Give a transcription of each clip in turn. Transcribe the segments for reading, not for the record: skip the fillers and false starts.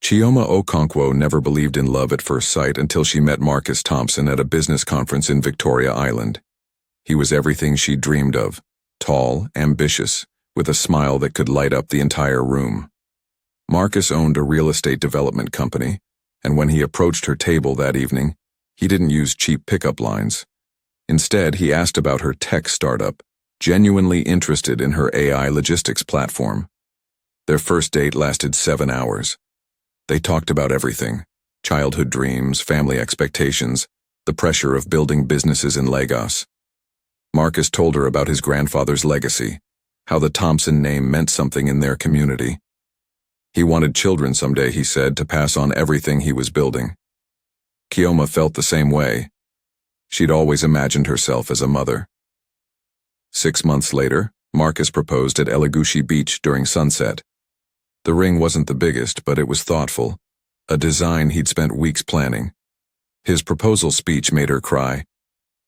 Chioma Okonkwo never believed in love at first sight until she met Marcus Thompson at a business conference in Victoria Island. He was everything she dreamed of, tall, ambitious, with a smile that could light up the entire room. Marcus owned a real estate development company, and when he approached her table that evening, he didn't use cheap pickup lines. Instead, he asked about her tech startup, genuinely interested in her AI logistics platform. Their first date lasted 7 hours. They talked about everything: childhood dreams, family expectations, the pressure of building businesses in Lagos. Marcus told her about his grandfather's legacy, how the Thompson name meant something in their community. He wanted children someday, he said, to pass on everything he was building. Chioma felt the same way. She'd always imagined herself as a mother. 6 months later, Marcus proposed at Elegushi Beach during sunset. The ring wasn't the biggest, but it was thoughtful, a design he'd spent weeks planning. His proposal speech made her cry.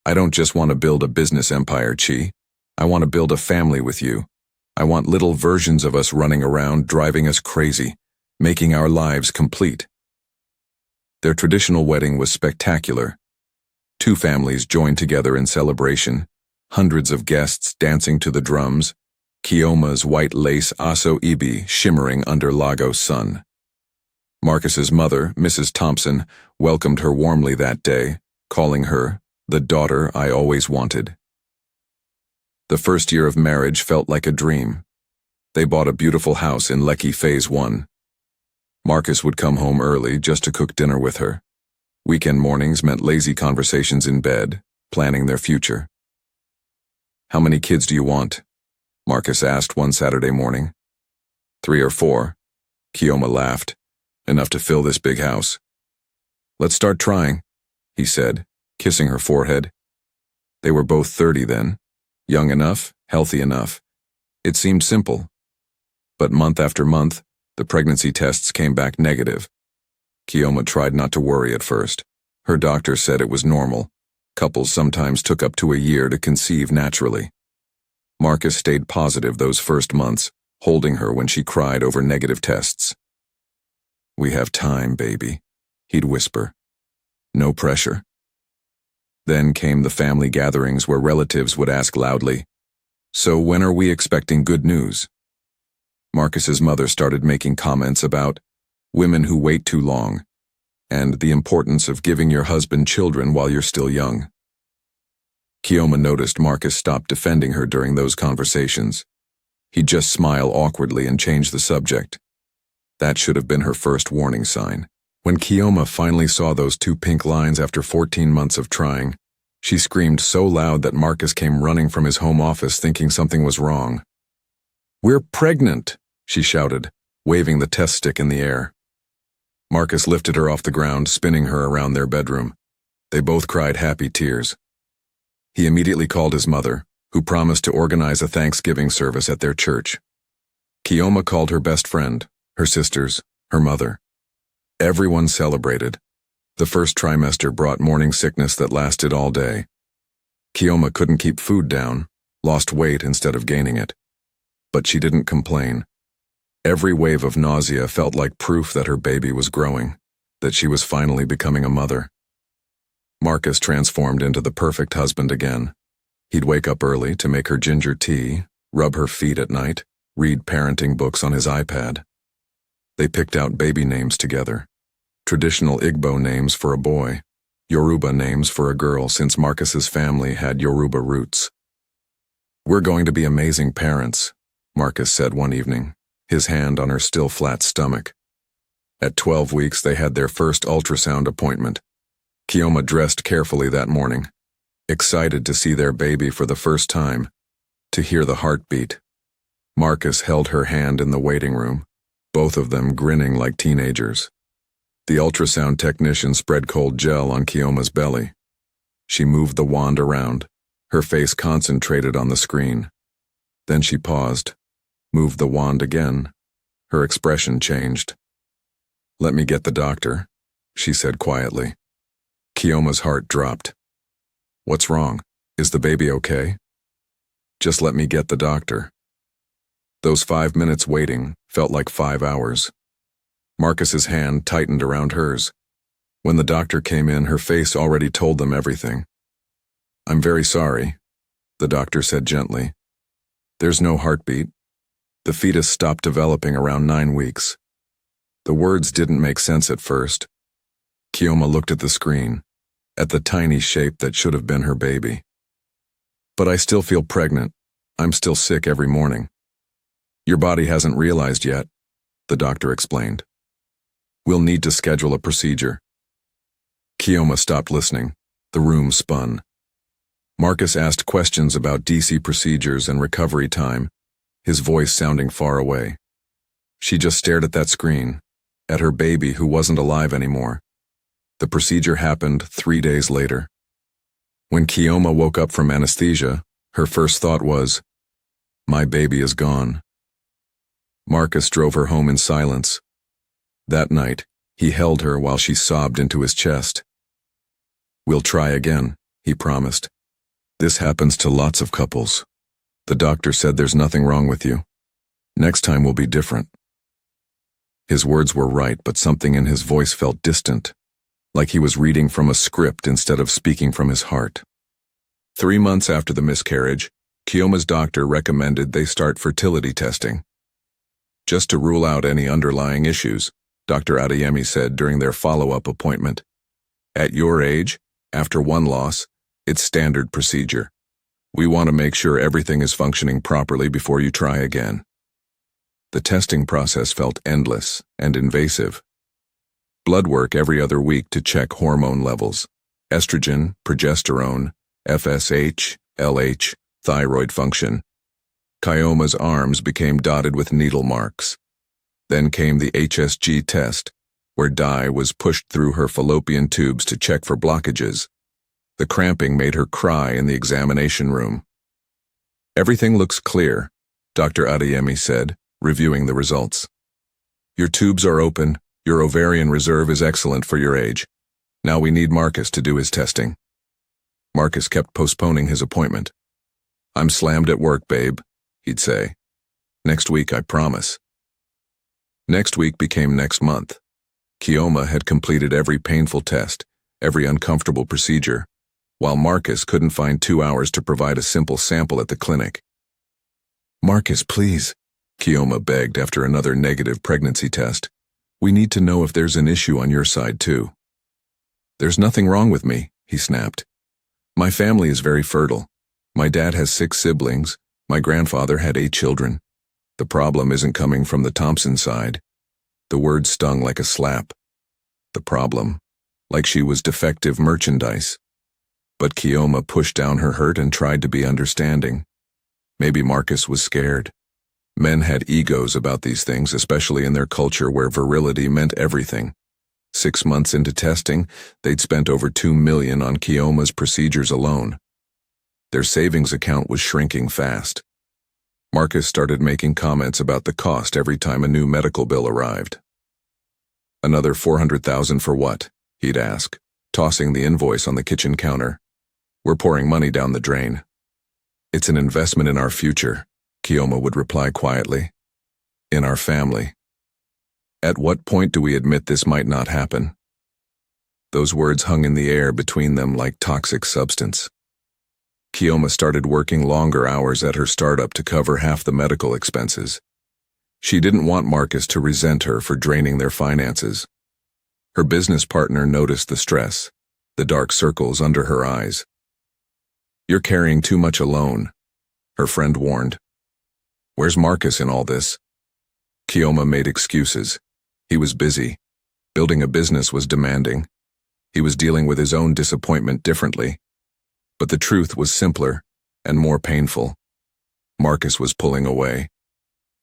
"I don't just want to build a business empire, Chi. I want to build a family with you. I want little versions of us running around, driving us crazy, making our lives complete." Their traditional wedding was spectacular. 2 families joined together in celebration, hundreds of guests dancing to the drums, Chioma's white lace aso ibi shimmering under Lagos sun. Marcus's mother, Mrs. Thompson, welcomed her warmly that day, calling her the daughter I always wanted. The first year of marriage felt like a dream. They bought a beautiful house in Lekki Phase 1. Marcus would come home early just to cook dinner with her. Weekend mornings meant lazy conversations in bed, planning their future. "How many kids do you want?" Marcus asked one Saturday morning. 3 or 4, Chioma laughed. "Enough to fill this big house." "Let's start trying," he said, kissing her forehead. They were both 30 then, young enough, healthy enough. It seemed simple. But month after month, the pregnancy tests came back negative. Chioma tried not to worry at first. Her doctor said it was normal. Couples sometimes took up to a year to conceive naturally. Marcus stayed positive those first months, holding her when she cried over negative tests. "We have time, baby," he'd whisper. "No pressure." Then came the family gatherings where relatives would ask loudly, "So when are we expecting good news?" Marcus's mother started making comments about women who wait too long and the importance of giving your husband children while you're still young. Chioma noticed Marcus stopped defending her during those conversations. He'd just smile awkwardly and change the subject. That should have been her first warning sign. When Chioma finally saw those 2 pink lines after 14 months of trying, she screamed so loud that Marcus came running from his home office thinking something was wrong. "We're pregnant!" she shouted, waving the test stick in the air. Marcus lifted her off the ground, spinning her around their bedroom. They both cried happy tears. He immediately called his mother, who promised to organize a Thanksgiving service at their church. Chioma called her best friend, her sisters, her mother. Everyone celebrated. The first trimester brought morning sickness that lasted all day. Chioma couldn't keep food down, lost weight instead of gaining it. But she didn't complain. Every wave of nausea felt like proof that her baby was growing, that she was finally becoming a mother. Marcus transformed into the perfect husband again. He'd wake up early to make her ginger tea, rub her feet at night, read parenting books on his iPad. They picked out baby names together. Traditional Igbo names for a boy, Yoruba names for a girl since Marcus's family had Yoruba roots. "We're going to be amazing parents," Marcus said one evening, his hand on her still flat stomach. At 12 weeks, they had their first ultrasound appointment. Chioma dressed carefully that morning, excited to see their baby for the first time, to hear the heartbeat. Marcus held her hand in the waiting room, both of them grinning like teenagers. The ultrasound technician spread cold gel on Chioma's belly. She moved the wand around, her face concentrated on the screen. Then she paused, moved the wand again. Her expression changed. "Let me get the doctor," she said quietly. Chioma's heart dropped. "What's wrong? Is the baby okay?" "Just let me get the doctor." Those 5 minutes waiting felt like 5 hours. Marcus's hand tightened around hers. When the doctor came in, her face already told them everything. "I'm very sorry," the doctor said gently. "There's no heartbeat. The fetus stopped developing around 9 weeks." The words didn't make sense at first. Kioma looked at the screen, at the tiny shape that should have been her baby. "But I still feel pregnant. I'm still sick every morning." "Your body hasn't realized yet," the doctor explained. "We'll need to schedule a procedure." Kioma stopped listening. The room spun. Marcus asked questions about DC procedures and recovery time, his voice sounding far away. She just stared at that screen, at her baby who wasn't alive anymore. The procedure happened 3 days later. When Kioma woke up from anesthesia, her first thought was, "My baby is gone." Marcus drove her home in silence. That night, he held her while she sobbed into his chest. "We'll try again," he promised. "This happens to lots of couples. The doctor said there's nothing wrong with you. Next time will be different." His words were right, but something in his voice felt distant, like he was reading from a script instead of speaking from his heart. 3 months after the miscarriage, Kioma's doctor recommended they start fertility testing. "Just to rule out any underlying issues," Dr. Adeyemi said during their follow-up appointment. "At your age, after 1 loss, it's standard procedure. We want to make sure everything is functioning properly before you try again." The testing process felt endless and invasive. Blood work every other week to check hormone levels, estrogen, progesterone, FSH, LH, thyroid function. Kioma's arms became dotted with needle marks. Then came the HSG test, where dye was pushed through her fallopian tubes to check for blockages. The cramping made her cry in the examination room. "Everything looks clear," Dr. Adeyemi said, reviewing the results. "Your tubes are open, your ovarian reserve is excellent for your age. Now we need Marcus to do his testing." Marcus kept postponing his appointment. "I'm slammed at work, babe," he'd say. "Next week, I promise." Next week became next month. Kioma had completed every painful test, every uncomfortable procedure, while Marcus couldn't find 2 hours to provide a simple sample at the clinic. "Marcus, please," Kioma begged after another negative pregnancy test. "We need to know if there's an issue on your side, too." "There's nothing wrong with me," he snapped. "My family is very fertile. My dad has 6 siblings. My grandfather had 8 children. The problem isn't coming from the Thompson side." The word stung like a slap. The problem, like she was defective merchandise. But Kioma pushed down her hurt and tried to be understanding. Maybe Marcus was scared. Men had egos about these things, especially in their culture where virility meant everything. 6 months into testing, they'd spent over $2 million on Kioma's procedures alone. Their savings account was shrinking fast. Marcus started making comments about the cost every time a new medical bill arrived. "Another $400,000 for what?" he'd ask, tossing the invoice on the kitchen counter. "We're pouring money down the drain." "It's an investment in our future," Kioma would reply quietly. "In our family. At what point do we admit this might not happen?" Those words hung in the air between them like toxic substance. Kioma started working longer hours at her startup to cover half the medical expenses. She didn't want Marcus to resent her for draining their finances. Her business partner noticed the stress, the dark circles under her eyes. "You're carrying too much alone," her friend warned. "Where's Marcus in all this?" Kioma made excuses. He was busy. Building a business was demanding. He was dealing with his own disappointment differently. But the truth was simpler and more painful. Marcus was pulling away.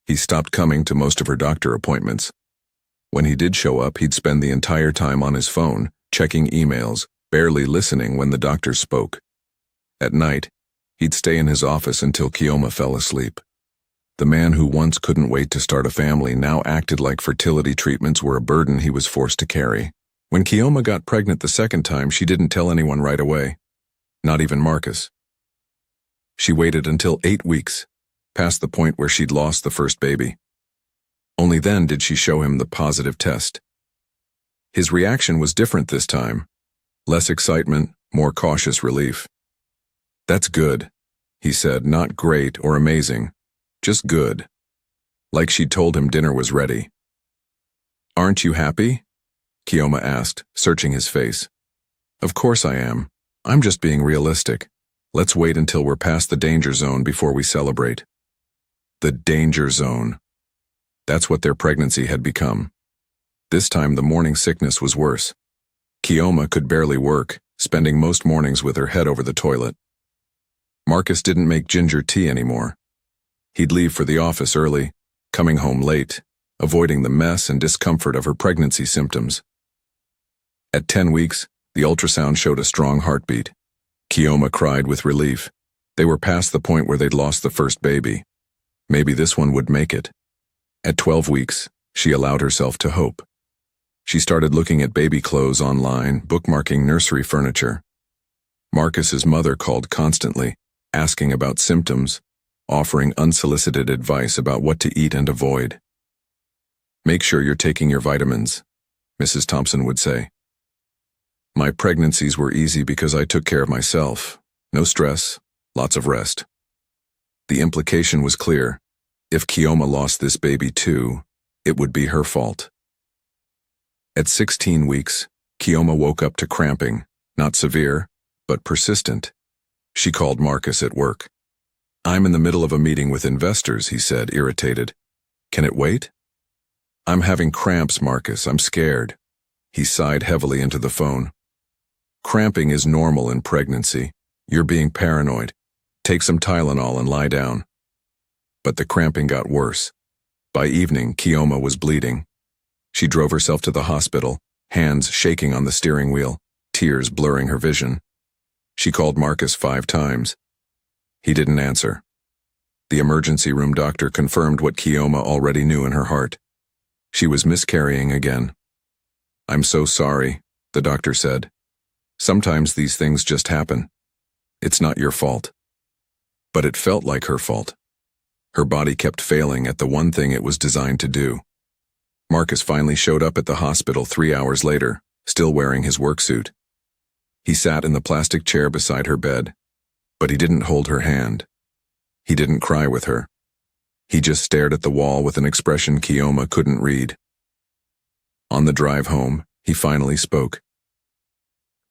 He stopped coming to most of her doctor appointments. When he did show up, he'd spend the entire time on his phone, checking emails, barely listening when the doctor spoke. At night, he'd stay in his office until Kioma fell asleep. The man who once couldn't wait to start a family now acted like fertility treatments were a burden he was forced to carry. When Kioma got pregnant the second time, she didn't tell anyone right away. Not even Marcus. She waited until 8 weeks, past the point where she'd lost the first baby. Only then did she show him the positive test. His reaction was different this time. Less excitement, more cautious relief. "That's good," he said, "not great or amazing, just good." Like she'd told him dinner was ready. "Aren't you happy?" Kioma asked, searching his face. "Of course I am. I'm just being realistic. Let's wait until we're past the danger zone before we celebrate." The danger zone. That's what their pregnancy had become. This time the morning sickness was worse. Kioma could barely work, spending most mornings with her head over the toilet. Marcus didn't make ginger tea anymore. He'd leave for the office early, coming home late, avoiding the mess and discomfort of her pregnancy symptoms. At 10 weeks, the ultrasound showed a strong heartbeat. Kioma cried with relief. They were past the point where they'd lost the first baby. Maybe this one would make it. At 12 weeks, she allowed herself to hope. She started looking at baby clothes online, bookmarking nursery furniture. Marcus's mother called constantly, asking about symptoms, offering unsolicited advice about what to eat and avoid. "Make sure you're taking your vitamins," Mrs. Thompson would say. "My pregnancies were easy because I took care of myself. No stress, lots of rest." The implication was clear. If Kioma lost this baby too, it would be her fault. At 16 weeks, Kioma woke up to cramping, not severe, but persistent. She called Marcus at work. "I'm in the middle of a meeting with investors," he said, irritated. "Can it wait?" "I'm having cramps, Marcus. I'm scared." He sighed heavily into the phone. "Cramping is normal in pregnancy. You're being paranoid. Take some Tylenol and lie down." But the cramping got worse. By evening, Kioma was bleeding. She drove herself to the hospital, hands shaking on the steering wheel, tears blurring her vision. She called Marcus 5 times. He didn't answer. The emergency room doctor confirmed what Kioma already knew in her heart. She was miscarrying again. "I'm so sorry," the doctor said. "Sometimes these things just happen. It's not your fault." But it felt like her fault. Her body kept failing at the one thing it was designed to do. Marcus finally showed up at the hospital 3 hours later, still wearing his work suit. He sat in the plastic chair beside her bed, but he didn't hold her hand. He didn't cry with her. He just stared at the wall with an expression Kioma couldn't read. On the drive home, he finally spoke.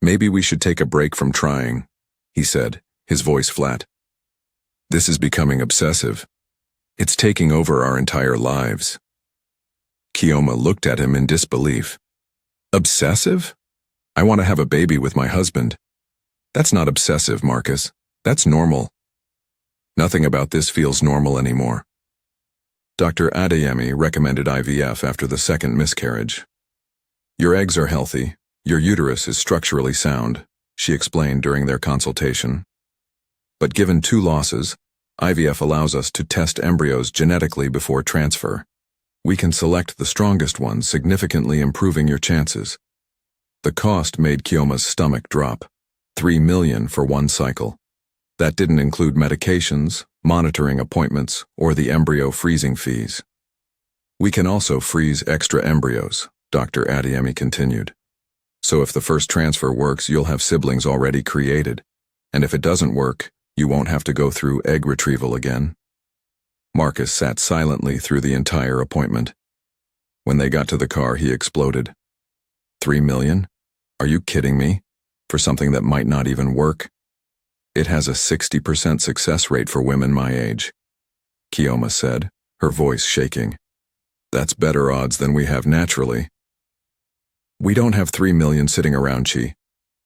"Maybe we should take a break from trying," he said, his voice flat. "This is becoming obsessive. It's taking over our entire lives." Kioma looked at him in disbelief. "Obsessive? I want to have a baby with my husband." "That's not obsessive, Marcus. That's normal." "Nothing about this feels normal anymore." Dr. Adeyemi recommended IVF after the second miscarriage. "Your eggs are healthy. Your uterus is structurally sound," she explained during their consultation. "But given 2 losses, IVF allows us to test embryos genetically before transfer. We can select the strongest ones, significantly improving your chances." The cost made Kioma's stomach drop. $3 million for 1 cycle. That didn't include medications, monitoring appointments, or the embryo freezing fees. "We can also freeze extra embryos," Dr. Adeyemi continued. "So if the first transfer works, you'll have siblings already created. And if it doesn't work, you won't have to go through egg retrieval again." Marcus sat silently through the entire appointment. When they got to the car, he exploded. $3 million? Are you kidding me? For something that might not even work? It has a 60% success rate for women my age, Kioma said, her voice shaking. That's better odds than we have naturally. We don't have $3 million sitting around, Chi.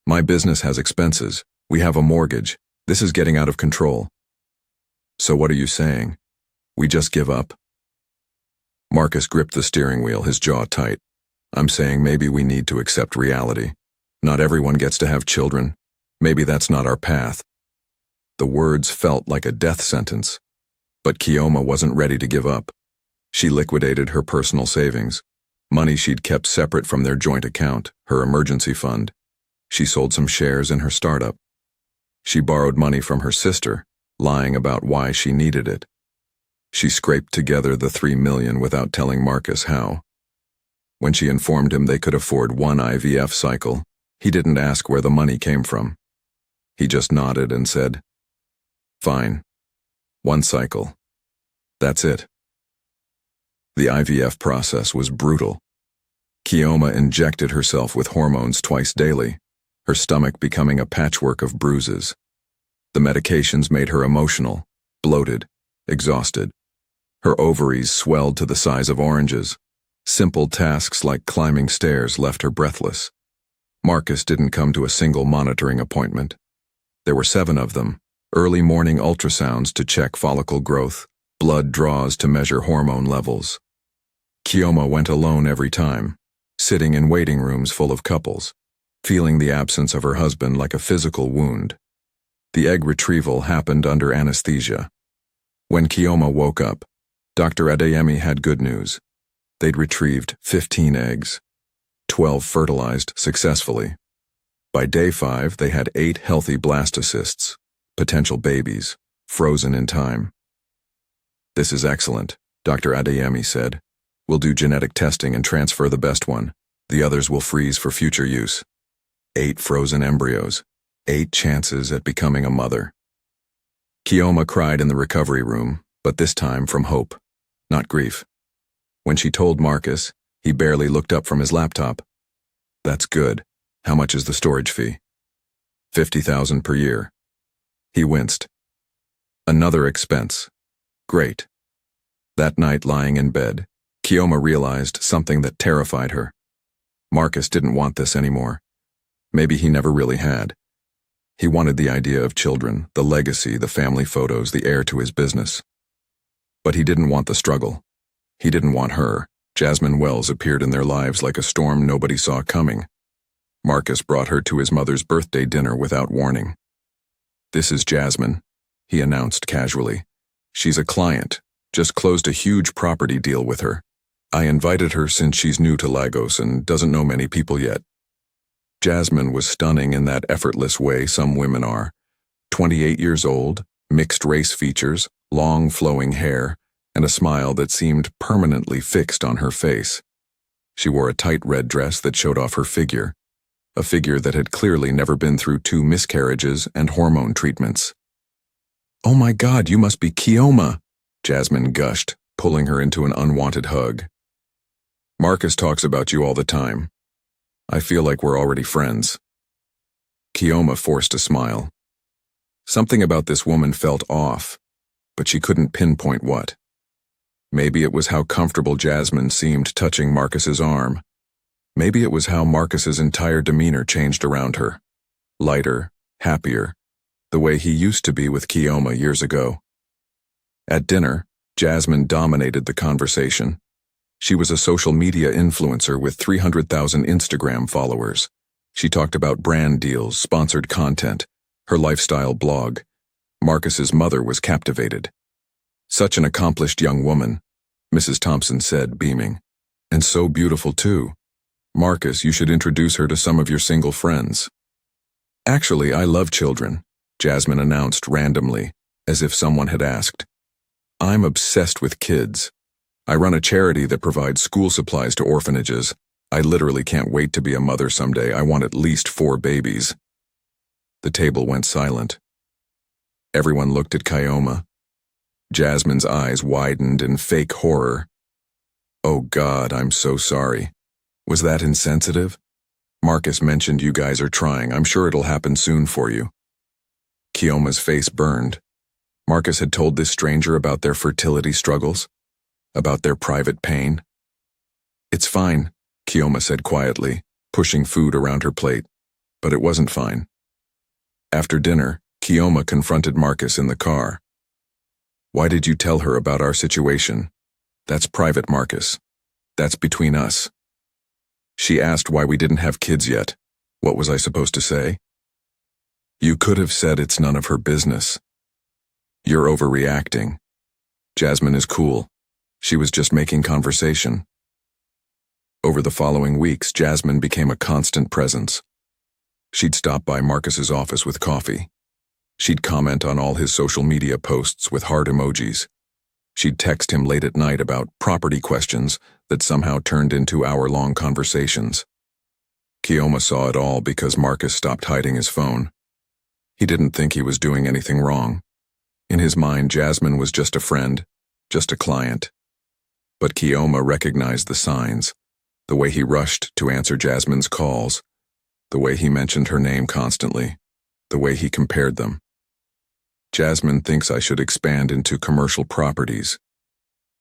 My business has expenses. We have a mortgage. This is getting out of control. So what are you saying? We just give up? Marcus gripped the steering wheel, his jaw tight. I'm saying maybe we need to accept reality. Not everyone gets to have children. Maybe that's not our path. The words felt like a death sentence. But Kioma wasn't ready to give up. She liquidated her personal savings, money she'd kept separate from their joint account, her emergency fund. She sold some shares in her startup. She borrowed money from her sister, lying about why she needed it. She scraped together the $3 million without telling Marcus how. When she informed him they could afford one IVF cycle, he didn't ask where the money came from. He just nodded and said, "Fine. One cycle. That's it." The IVF process was brutal. Kioma injected herself with hormones twice daily, her stomach becoming a patchwork of bruises. The medications made her emotional, bloated, exhausted. Her ovaries swelled to the size of oranges. Simple tasks like climbing stairs left her breathless. Marcus didn't come to a single monitoring appointment. There were 7 of them, early morning ultrasounds to check follicle growth, blood draws to measure hormone levels. Kioma went alone every time, sitting in waiting rooms full of couples, feeling the absence of her husband like a physical wound. The egg retrieval happened under anesthesia. When Kioma woke up, Dr. Adeyemi had good news. They'd retrieved 15 eggs. 12 fertilized successfully. By day 5, they had 8 healthy blastocysts, potential babies, frozen in time. "This is excellent," Dr. Adeyemi said. "We'll do genetic testing and transfer the best one. The others will freeze for future use." 8 frozen embryos, 8 chances at becoming a mother. Kioma cried in the recovery room, but this time from hope, not grief. When she told Marcus, he barely looked up from his laptop. "That's good. How much is the storage fee?" $50,000 per year. He winced. Another expense. Great. That night, lying in bed, Kioma realized something that terrified her. Marcus didn't want this anymore. Maybe he never really had. He wanted the idea of children, the legacy, the family photos, the heir to his business. But he didn't want the struggle. He didn't want her. Jasmine Wells appeared in their lives like a storm nobody saw coming. Marcus brought her to his mother's birthday dinner without warning. "This is Jasmine," he announced casually. "She's a client. Just closed a huge property deal with her. I invited her since she's new to Lagos and doesn't know many people yet." Jasmine was stunning in that effortless way some women are. 28 years old, mixed race features, long flowing hair, and a smile that seemed permanently fixed on her face. She wore a tight red dress that showed off her figure, a figure that had clearly never been through 2 miscarriages and hormone treatments. "Oh my God, you must be Kioma," Jasmine gushed, pulling her into an unwanted hug. "Marcus talks about you all the time. I feel like we're already friends." Kioma forced a smile. Something about this woman felt off, but she couldn't pinpoint what. Maybe it was how comfortable Jasmine seemed touching Marcus's arm. Maybe it was how Marcus's entire demeanor changed around her. Lighter, happier, the way he used to be with Kioma years ago. At dinner, Jasmine dominated the conversation. She was a social media influencer with 300,000 Instagram followers. She talked about brand deals, sponsored content, her lifestyle blog. Marcus's mother was captivated. "Such an accomplished young woman," Mrs. Thompson said, beaming. "And so beautiful, too. Marcus, you should introduce her to some of your single friends." "Actually, I love children," Jasmine announced randomly, as if someone had asked. "I'm obsessed with kids. I run a charity that provides school supplies to orphanages. I literally can't wait to be a mother someday. I want at least 4 babies." The table went silent. Everyone looked at Kioma. Jasmine's eyes widened in fake horror. "Oh God, I'm so sorry. Was that insensitive? Marcus mentioned you guys are trying. I'm sure it'll happen soon for you." Kioma's face burned. Marcus had told this stranger about their fertility struggles, about their private pain. "It's fine," Kioma said quietly, pushing food around her plate. But it wasn't fine. After dinner, Kioma confronted Marcus in the car. "Why did you tell her about our situation? That's private, Marcus. That's between us." She asked why we didn't have kids yet. What was I supposed to say? "You could have said it's none of her business." "You're overreacting. Jasmine is cool. She was just making conversation." Over the following weeks, Jasmine became a constant presence. She'd stop by Marcus's office with coffee. She'd comment on all his social media posts with heart emojis. She'd text him late at night about property questions that somehow turned into hour-long conversations. Keoma saw it all because Marcus stopped hiding his phone. He didn't think he was doing anything wrong. In his mind, Jasmine was just a friend, just a client. But Keoma recognized the signs, the way he rushed to answer Jasmine's calls, the way he mentioned her name constantly, the way he compared them. Jasmine thinks I should expand into commercial properties.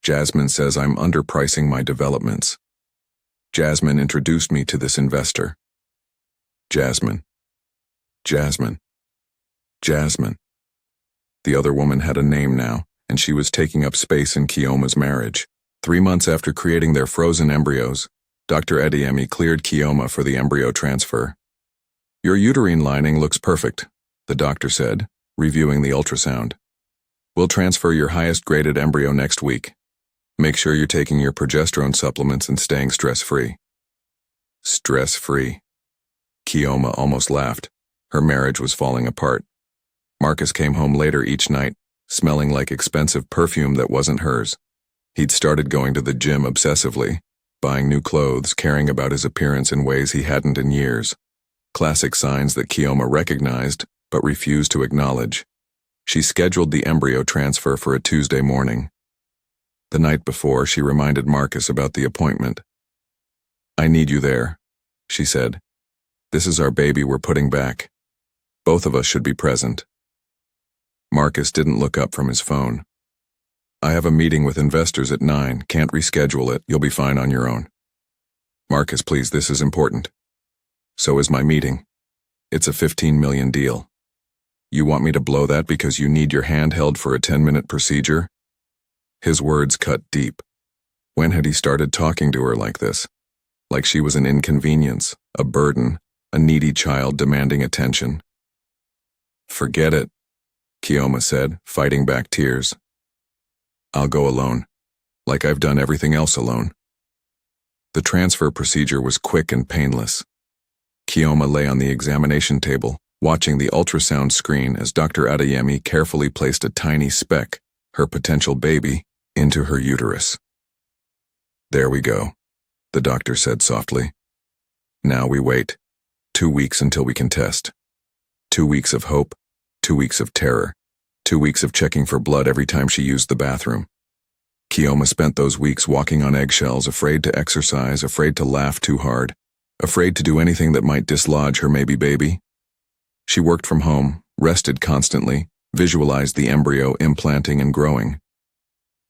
Jasmine says I'm underpricing my developments. Jasmine introduced me to this investor. Jasmine. Jasmine. Jasmine. The other woman had a name now, and she was taking up space in Keoma's marriage. 3 months after creating their frozen embryos, Dr. Adeyemi cleared Keoma for the embryo transfer. Your uterine lining looks perfect, the doctor said, reviewing the ultrasound. We'll transfer your highest-graded embryo next week. Make sure you're taking your progesterone supplements and staying stress-free. Stress-free. Keoma almost laughed. Her marriage was falling apart. Marcus came home later each night, smelling like expensive perfume that wasn't hers. He'd started going to the gym obsessively, buying new clothes, caring about his appearance in ways he hadn't in years. Classic signs that Keoma recognized, but refused to acknowledge. She scheduled the embryo transfer for a Tuesday morning. The night before, she reminded Marcus about the appointment. I need you there, she said. This is our baby we're putting back. Both of us should be present. Marcus didn't look up from his phone. I have a meeting with investors at 9, can't reschedule it, you'll be fine on your own. Marcus, please, this is important. So is my meeting. It's a $15 million deal. You want me to blow that because you need your hand held for a 10-minute procedure? His words cut deep. When had he started talking to her like this? Like she was an inconvenience, a burden, a needy child demanding attention. Forget it, Keoma said, fighting back tears. I'll go alone, like I've done everything else alone. The transfer procedure was quick and painless. Keoma lay on the examination table, watching the ultrasound screen as Dr. Adeyemi carefully placed a tiny speck, her potential baby, into her uterus. There we go, the doctor said softly. Now we wait. 2 weeks until we can test. 2 weeks of hope, 2 weeks of terror, 2 weeks of checking for blood every time she used the bathroom. Keoma spent those weeks walking on eggshells, afraid to exercise, afraid to laugh too hard, afraid to do anything that might dislodge her maybe baby. She worked from home, rested constantly, visualized the embryo implanting and growing.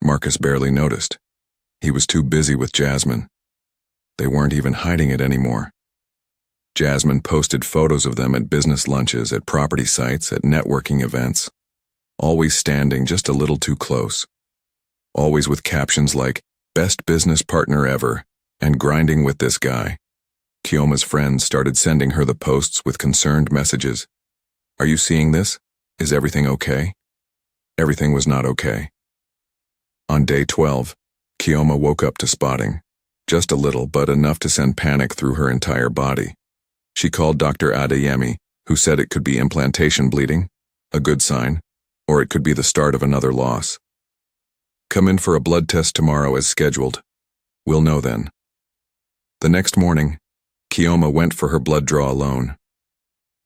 Marcus barely noticed. He was too busy with Jasmine. They weren't even hiding it anymore. Jasmine posted photos of them at business lunches, at property sites, at networking events. Always standing just a little too close. Always with captions like, best business partner ever, and grinding with this guy. Keoma's friends started sending her the posts with concerned messages. Are you seeing this? Is everything okay? Everything was not okay. On day 12, Keoma woke up to spotting. Just a little, but enough to send panic through her entire body. She called Dr. Adeyemi, who said it could be implantation bleeding, a good sign, or it could be the start of another loss. Come in for a blood test tomorrow as scheduled. We'll know then. The next morning, Keoma went for her blood draw alone.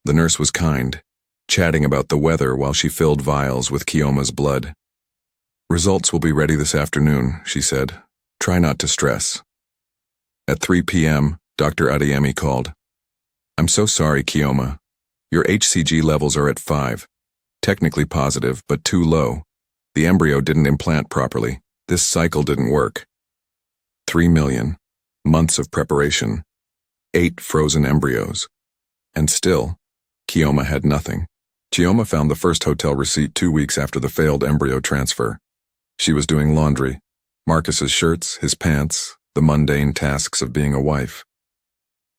The nurse was kind, chatting about the weather while she filled vials with Keoma's blood. Results will be ready this afternoon, she said. Try not to stress. At 3 p.m., Dr. Adeyemi called. I'm so sorry, Keoma. Your HCG levels are at 5. Technically positive, but too low. The embryo didn't implant properly. This cycle didn't work. 3 million. Months of preparation. 8 frozen embryos. And still, Keoma had nothing. Keoma found the first hotel receipt 2 weeks after the failed embryo transfer. She was doing laundry. Marcus's shirts, his pants, the mundane tasks of being a wife.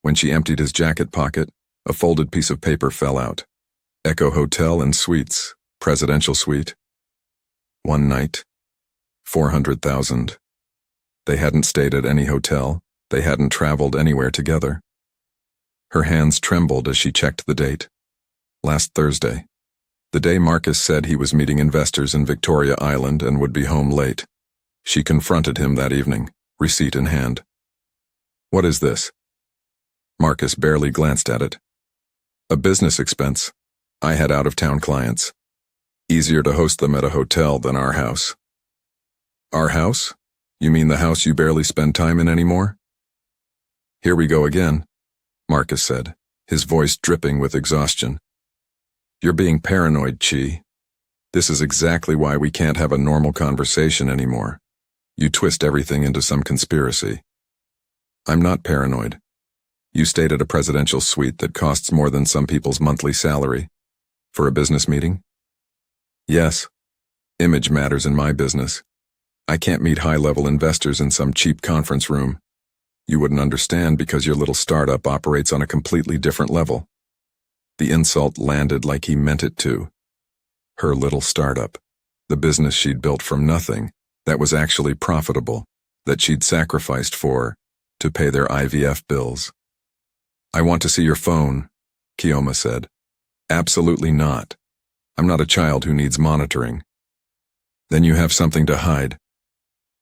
When she emptied his jacket pocket, a folded piece of paper fell out. Echo Hotel and Suites, Presidential Suite. 1 night. 400,000. They hadn't stayed at any hotel. They hadn't traveled anywhere together. Her hands trembled as she checked the date. Last Thursday. The day Marcus said he was meeting investors in Victoria Island and would be home late. She confronted him that evening, receipt in hand. "What is this?" Marcus barely glanced at it. "A business expense. I had out-of-town clients. Easier to host them at a hotel than our house." "Our house? You mean the house you barely spend time in anymore?" "Here we go again," Marcus said, his voice dripping with exhaustion. "You're being paranoid, Chi. This is exactly why we can't have a normal conversation anymore. You twist everything into some conspiracy." "I'm not paranoid. You stayed at a presidential suite that costs more than some people's monthly salary. For a business meeting?" "Yes. Image matters in my business. I can't meet high-level investors in some cheap conference room. You wouldn't understand because your little startup operates on a completely different level." The insult landed like he meant it to. Her little startup, the business she'd built from nothing, that was actually profitable, that she'd sacrificed to pay their IVF bills. "I want to see your phone," Keoma said. "Absolutely not. I'm not a child who needs monitoring." "Then you have something to hide."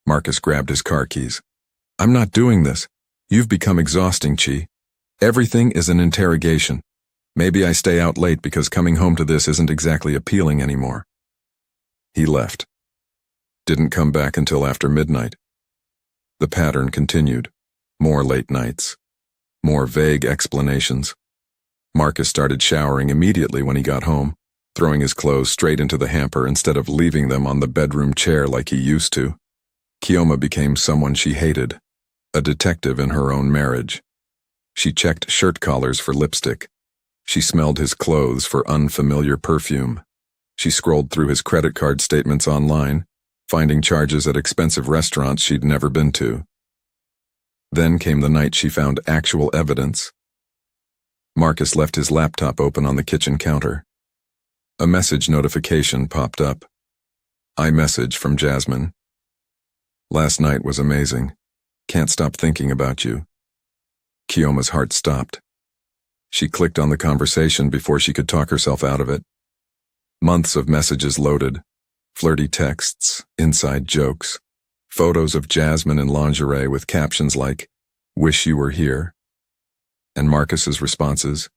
Marcus grabbed his car keys. "I'm not doing this. You've become exhausting, Chi. Everything is an interrogation. Maybe I stay out late because coming home to this isn't exactly appealing anymore." He left. Didn't come back until after midnight. The pattern continued. More late nights. More vague explanations. Marcus started showering immediately when he got home, throwing his clothes straight into the hamper instead of leaving them on the bedroom chair like he used to. Keoma became someone she hated, a detective in her own marriage. She checked shirt collars for lipstick. She smelled his clothes for unfamiliar perfume. She scrolled through his credit card statements online, finding charges at expensive restaurants she'd never been to. Then came the night she found actual evidence. Marcus left his laptop open on the kitchen counter. A message notification popped up. iMessage from Jasmine. "Last night was amazing. Can't stop thinking about you." Keoma's heart stopped. She clicked on the conversation before she could talk herself out of it. Months of messages loaded. Flirty texts, inside jokes. Photos of Jasmine in lingerie with captions like, "Wish you were here." And Marcus's responses,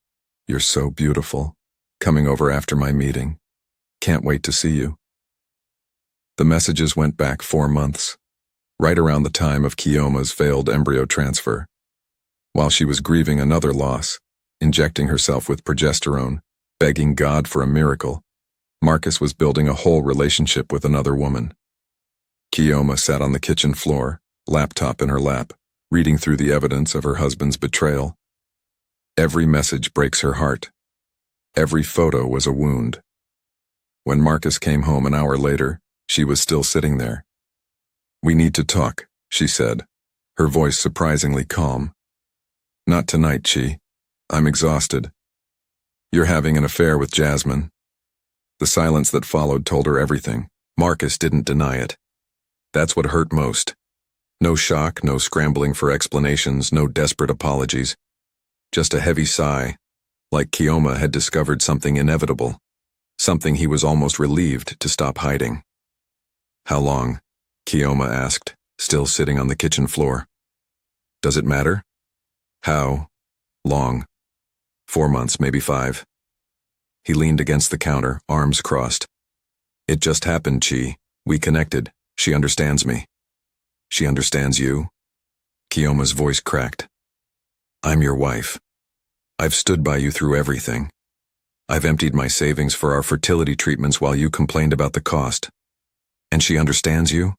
"You're so beautiful. Coming over after my meeting. Can't wait to see you." The messages went back 4 months, right around the time of Keoma's failed embryo transfer. While she was grieving another loss, injecting herself with progesterone, begging God for a miracle, Marcus was building a whole relationship with another woman. Keoma sat on the kitchen floor, laptop in her lap, reading through the evidence of her husband's betrayal. Every message breaks her heart. Every photo was a wound. When Marcus came home an hour later, she was still sitting there. "We need to talk," she said, her voice surprisingly calm. "Not tonight, Chi. I'm exhausted. You're having an affair with Jasmine." The silence that followed told her everything. Marcus didn't deny it. That's what hurt most. No shock, no scrambling for explanations, no desperate apologies. Just a heavy sigh, like Keoma had discovered something inevitable, something he was almost relieved to stop hiding. "How long?" Keoma asked, still sitting on the kitchen floor. "Does it matter?" "How long?" 4 months, maybe 5. He leaned against the counter, arms crossed. "It just happened, Chi. We connected. She understands me." "She understands you?" Keoma's voice cracked. "I'm your wife. I've stood by you through everything. I've emptied my savings for our fertility treatments while you complained about the cost. And she understands you?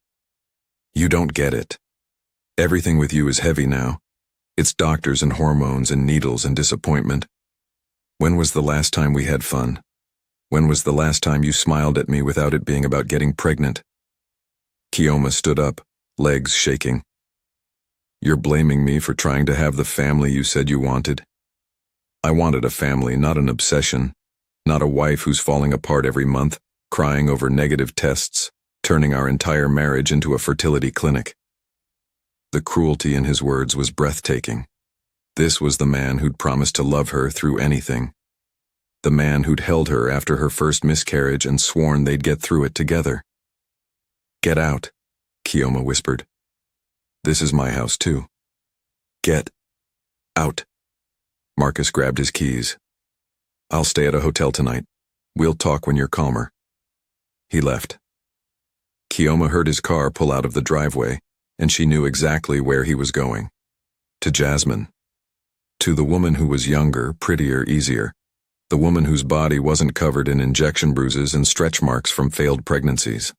You don't get it. Everything with you is heavy now. It's doctors and hormones and needles and disappointment. When was the last time we had fun? When was the last time you smiled at me without it being about getting pregnant?" Keoma stood up, legs shaking. "You're blaming me for trying to have the family you said you wanted? I wanted a family, not an obsession. Not a wife who's falling apart every month, crying over negative tests, turning our entire marriage into a fertility clinic." The cruelty in his words was breathtaking. This was the man who'd promised to love her through anything. the man who'd held her after her first miscarriage and sworn they'd get through it together. "Get out," Keoma whispered. "This is my house too. Get out." Marcus grabbed his keys. "I'll stay at a hotel tonight. We'll talk when you're calmer." He left. Keoma heard his car pull out of the driveway, and she knew exactly where he was going. To Jasmine. To the woman who was younger, prettier, easier. The woman whose body wasn't covered in injection bruises and stretch marks from failed pregnancies.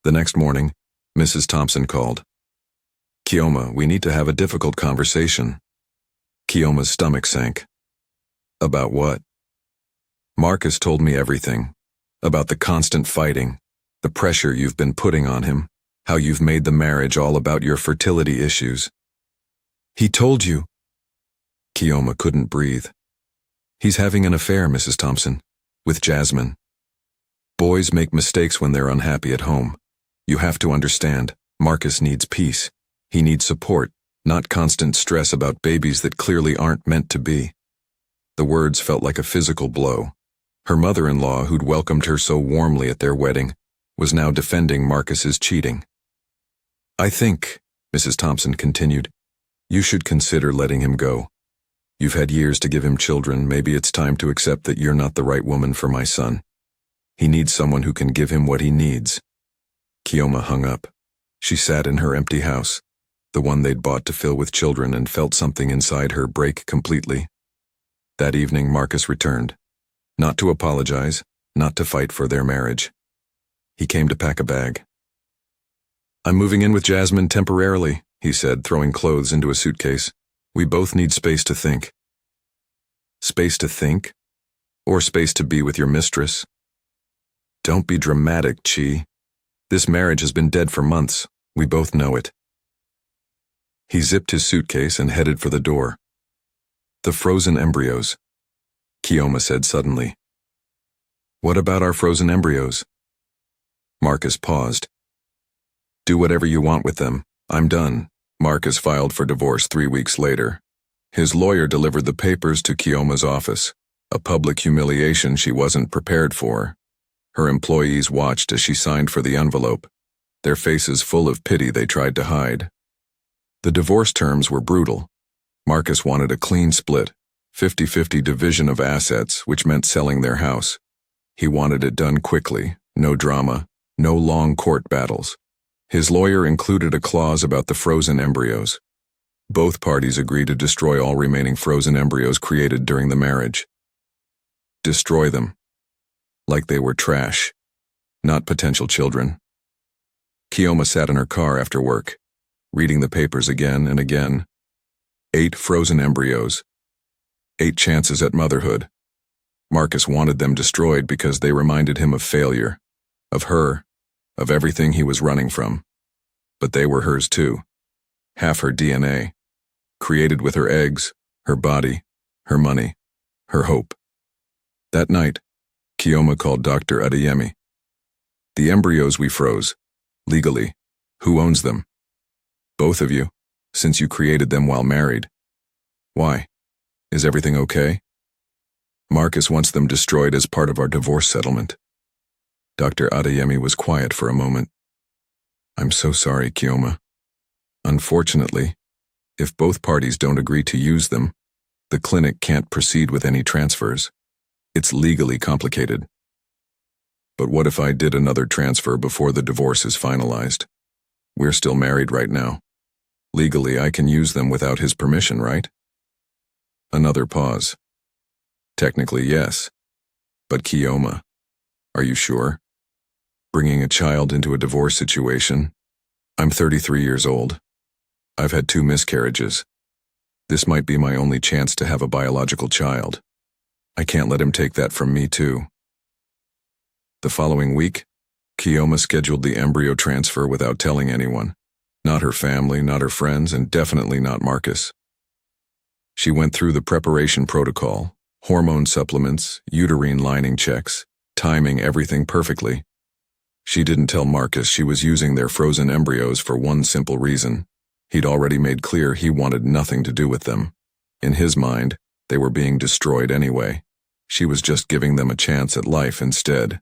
The next morning, Mrs. Thompson called. "Keoma, we need to have a difficult conversation." Keoma's stomach sank. "About what?" "Marcus told me everything. About the constant fighting, the pressure you've been putting on him, how you've made the marriage all about your fertility issues." "He told you?" Keoma couldn't breathe. "He's having an affair, Mrs. Thompson, with Jasmine. Boys make mistakes when they're unhappy at home. You have to understand, Marcus needs peace. He needs support, not constant stress about babies that clearly aren't meant to be." The words felt like a physical blow. Her mother-in-law, who'd welcomed her so warmly at their wedding, was now defending Marcus's cheating. "I think," Mrs. Thompson continued, "you should consider letting him go. You've had years to give him children. Maybe it's time to accept that you're not the right woman for my son. He needs someone who can give him what he needs." Keoma hung up. She sat in her empty house, the one they'd bought to fill with children, and felt something inside her break completely. That evening, Marcus returned. Not to apologize, not to fight for their marriage. He came to pack a bag. "I'm moving in with Jasmine temporarily," he said, throwing clothes into a suitcase. "We both need space to think." "Space to think? Or space to be with your mistress?" "Don't be dramatic, Chi. This marriage has been dead for months. We both know it." He zipped his suitcase and headed for the door. "The frozen embryos," Keoma said suddenly. "What about our frozen embryos?" Marcus paused. "Do whatever you want with them. I'm done." Marcus filed for divorce 3 weeks later. His lawyer delivered the papers to Keoma's office, a public humiliation she wasn't prepared for. Her employees watched as she signed for the envelope, their faces full of pity they tried to hide. The divorce terms were brutal. Marcus wanted a clean split, 50-50 division of assets, which meant selling their house. He wanted it done quickly, no drama, no long court battles. His lawyer included a clause about the frozen embryos. Both parties agreed to destroy all remaining frozen embryos created during the marriage. Destroy them. Like they were trash, not potential children. Keoma sat in her car after work, reading the papers again and again. 8 frozen embryos. 8 chances at motherhood. Marcus wanted them destroyed because they reminded him of failure, of her, of everything he was running from. But they were hers too. Half her DNA, created with her eggs, her body, her money, her hope. That night, Keoma called Dr. Adeyemi. "The embryos we froze, legally, who owns them?" "Both of you, since you created them while married." "Why? Is everything okay?" "Marcus wants them destroyed as part of our divorce settlement." Dr. Adeyemi was quiet for a moment. "I'm so sorry, Keoma. Unfortunately, if both parties don't agree to use them, the clinic can't proceed with any transfers. It's legally complicated." "But what if I did another transfer before the divorce is finalized? We're still married right now. Legally, I can use them without his permission, right?" Another pause. "Technically, yes. But Keoma, are you sure? Bringing a child into a divorce situation? I'm 33 years old. I've had 2 miscarriages. This might be my only chance to have a biological child. I can't let him take that from me too." The following week, Keoma scheduled the embryo transfer without telling anyone. Not her family, not her friends, and definitely not Marcus. She went through the preparation protocol, hormone supplements, uterine lining checks, timing everything perfectly. She didn't tell Marcus she was using their frozen embryos for one simple reason. He'd already made clear he wanted nothing to do with them. In his mind, they were being destroyed anyway. She was just giving them a chance at life instead.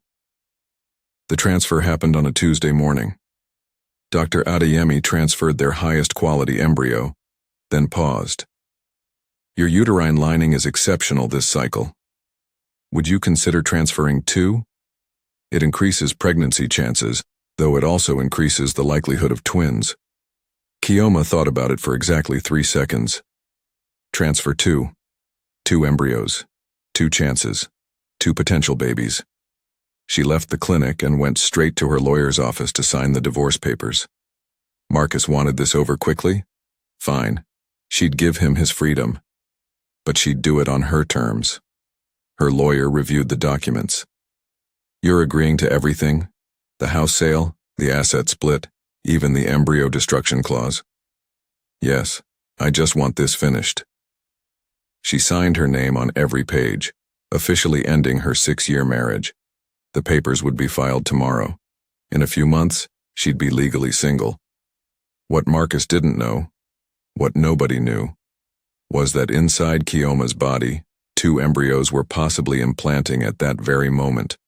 The transfer happened on a Tuesday morning. Dr. Adeyemi transferred their highest quality embryo, then paused. Your uterine lining is exceptional this cycle. Would you consider transferring 2? It increases pregnancy chances, though it also increases the likelihood of twins. Kioma thought about it for exactly 3 seconds. Transfer 2. 2 embryos. 2 chances. 2 potential babies. She left the clinic and went straight to her lawyer's office to sign the divorce papers. Marcus wanted this over quickly? Fine. She'd give him his freedom. But she'd do it on her terms. Her lawyer reviewed the documents. You're agreeing to everything? The house sale, the asset split, even the embryo destruction clause? Yes, I just want this finished. She signed her name on every page, officially ending her 6-year marriage. The papers would be filed tomorrow. In a few months, she'd be legally single. What Marcus didn't know, what nobody knew, was that inside Kioma's body, 2 embryos were possibly implanting at that very moment.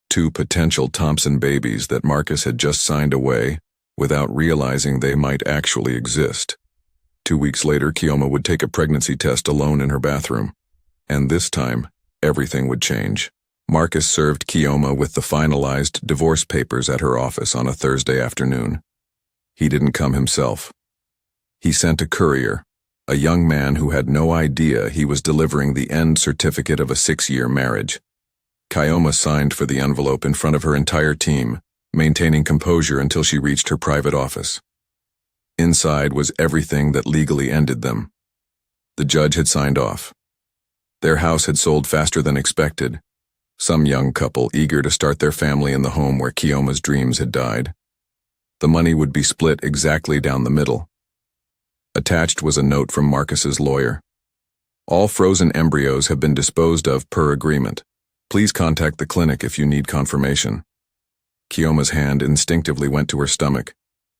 2 potential Thompson babies that Marcus had just signed away without realizing they might actually exist. 2 weeks later, Kioma would take a pregnancy test alone in her bathroom. And this time, everything would change. Marcus served Kioma with the finalized divorce papers at her office on a Thursday afternoon. He didn't come himself. He sent a courier, a young man who had no idea he was delivering the end certificate of a 6-year marriage. Kioma signed for the envelope in front of her entire team, maintaining composure until she reached her private office. Inside was everything that legally ended them. The judge had signed off. Their house had sold faster than expected. Some young couple eager to start their family in the home where Kioma's dreams had died. The money would be split exactly down the middle. Attached was a note from Marcus's lawyer. All frozen embryos have been disposed of per agreement. Please contact the clinic if you need confirmation. Kioma's hand instinctively went to her stomach.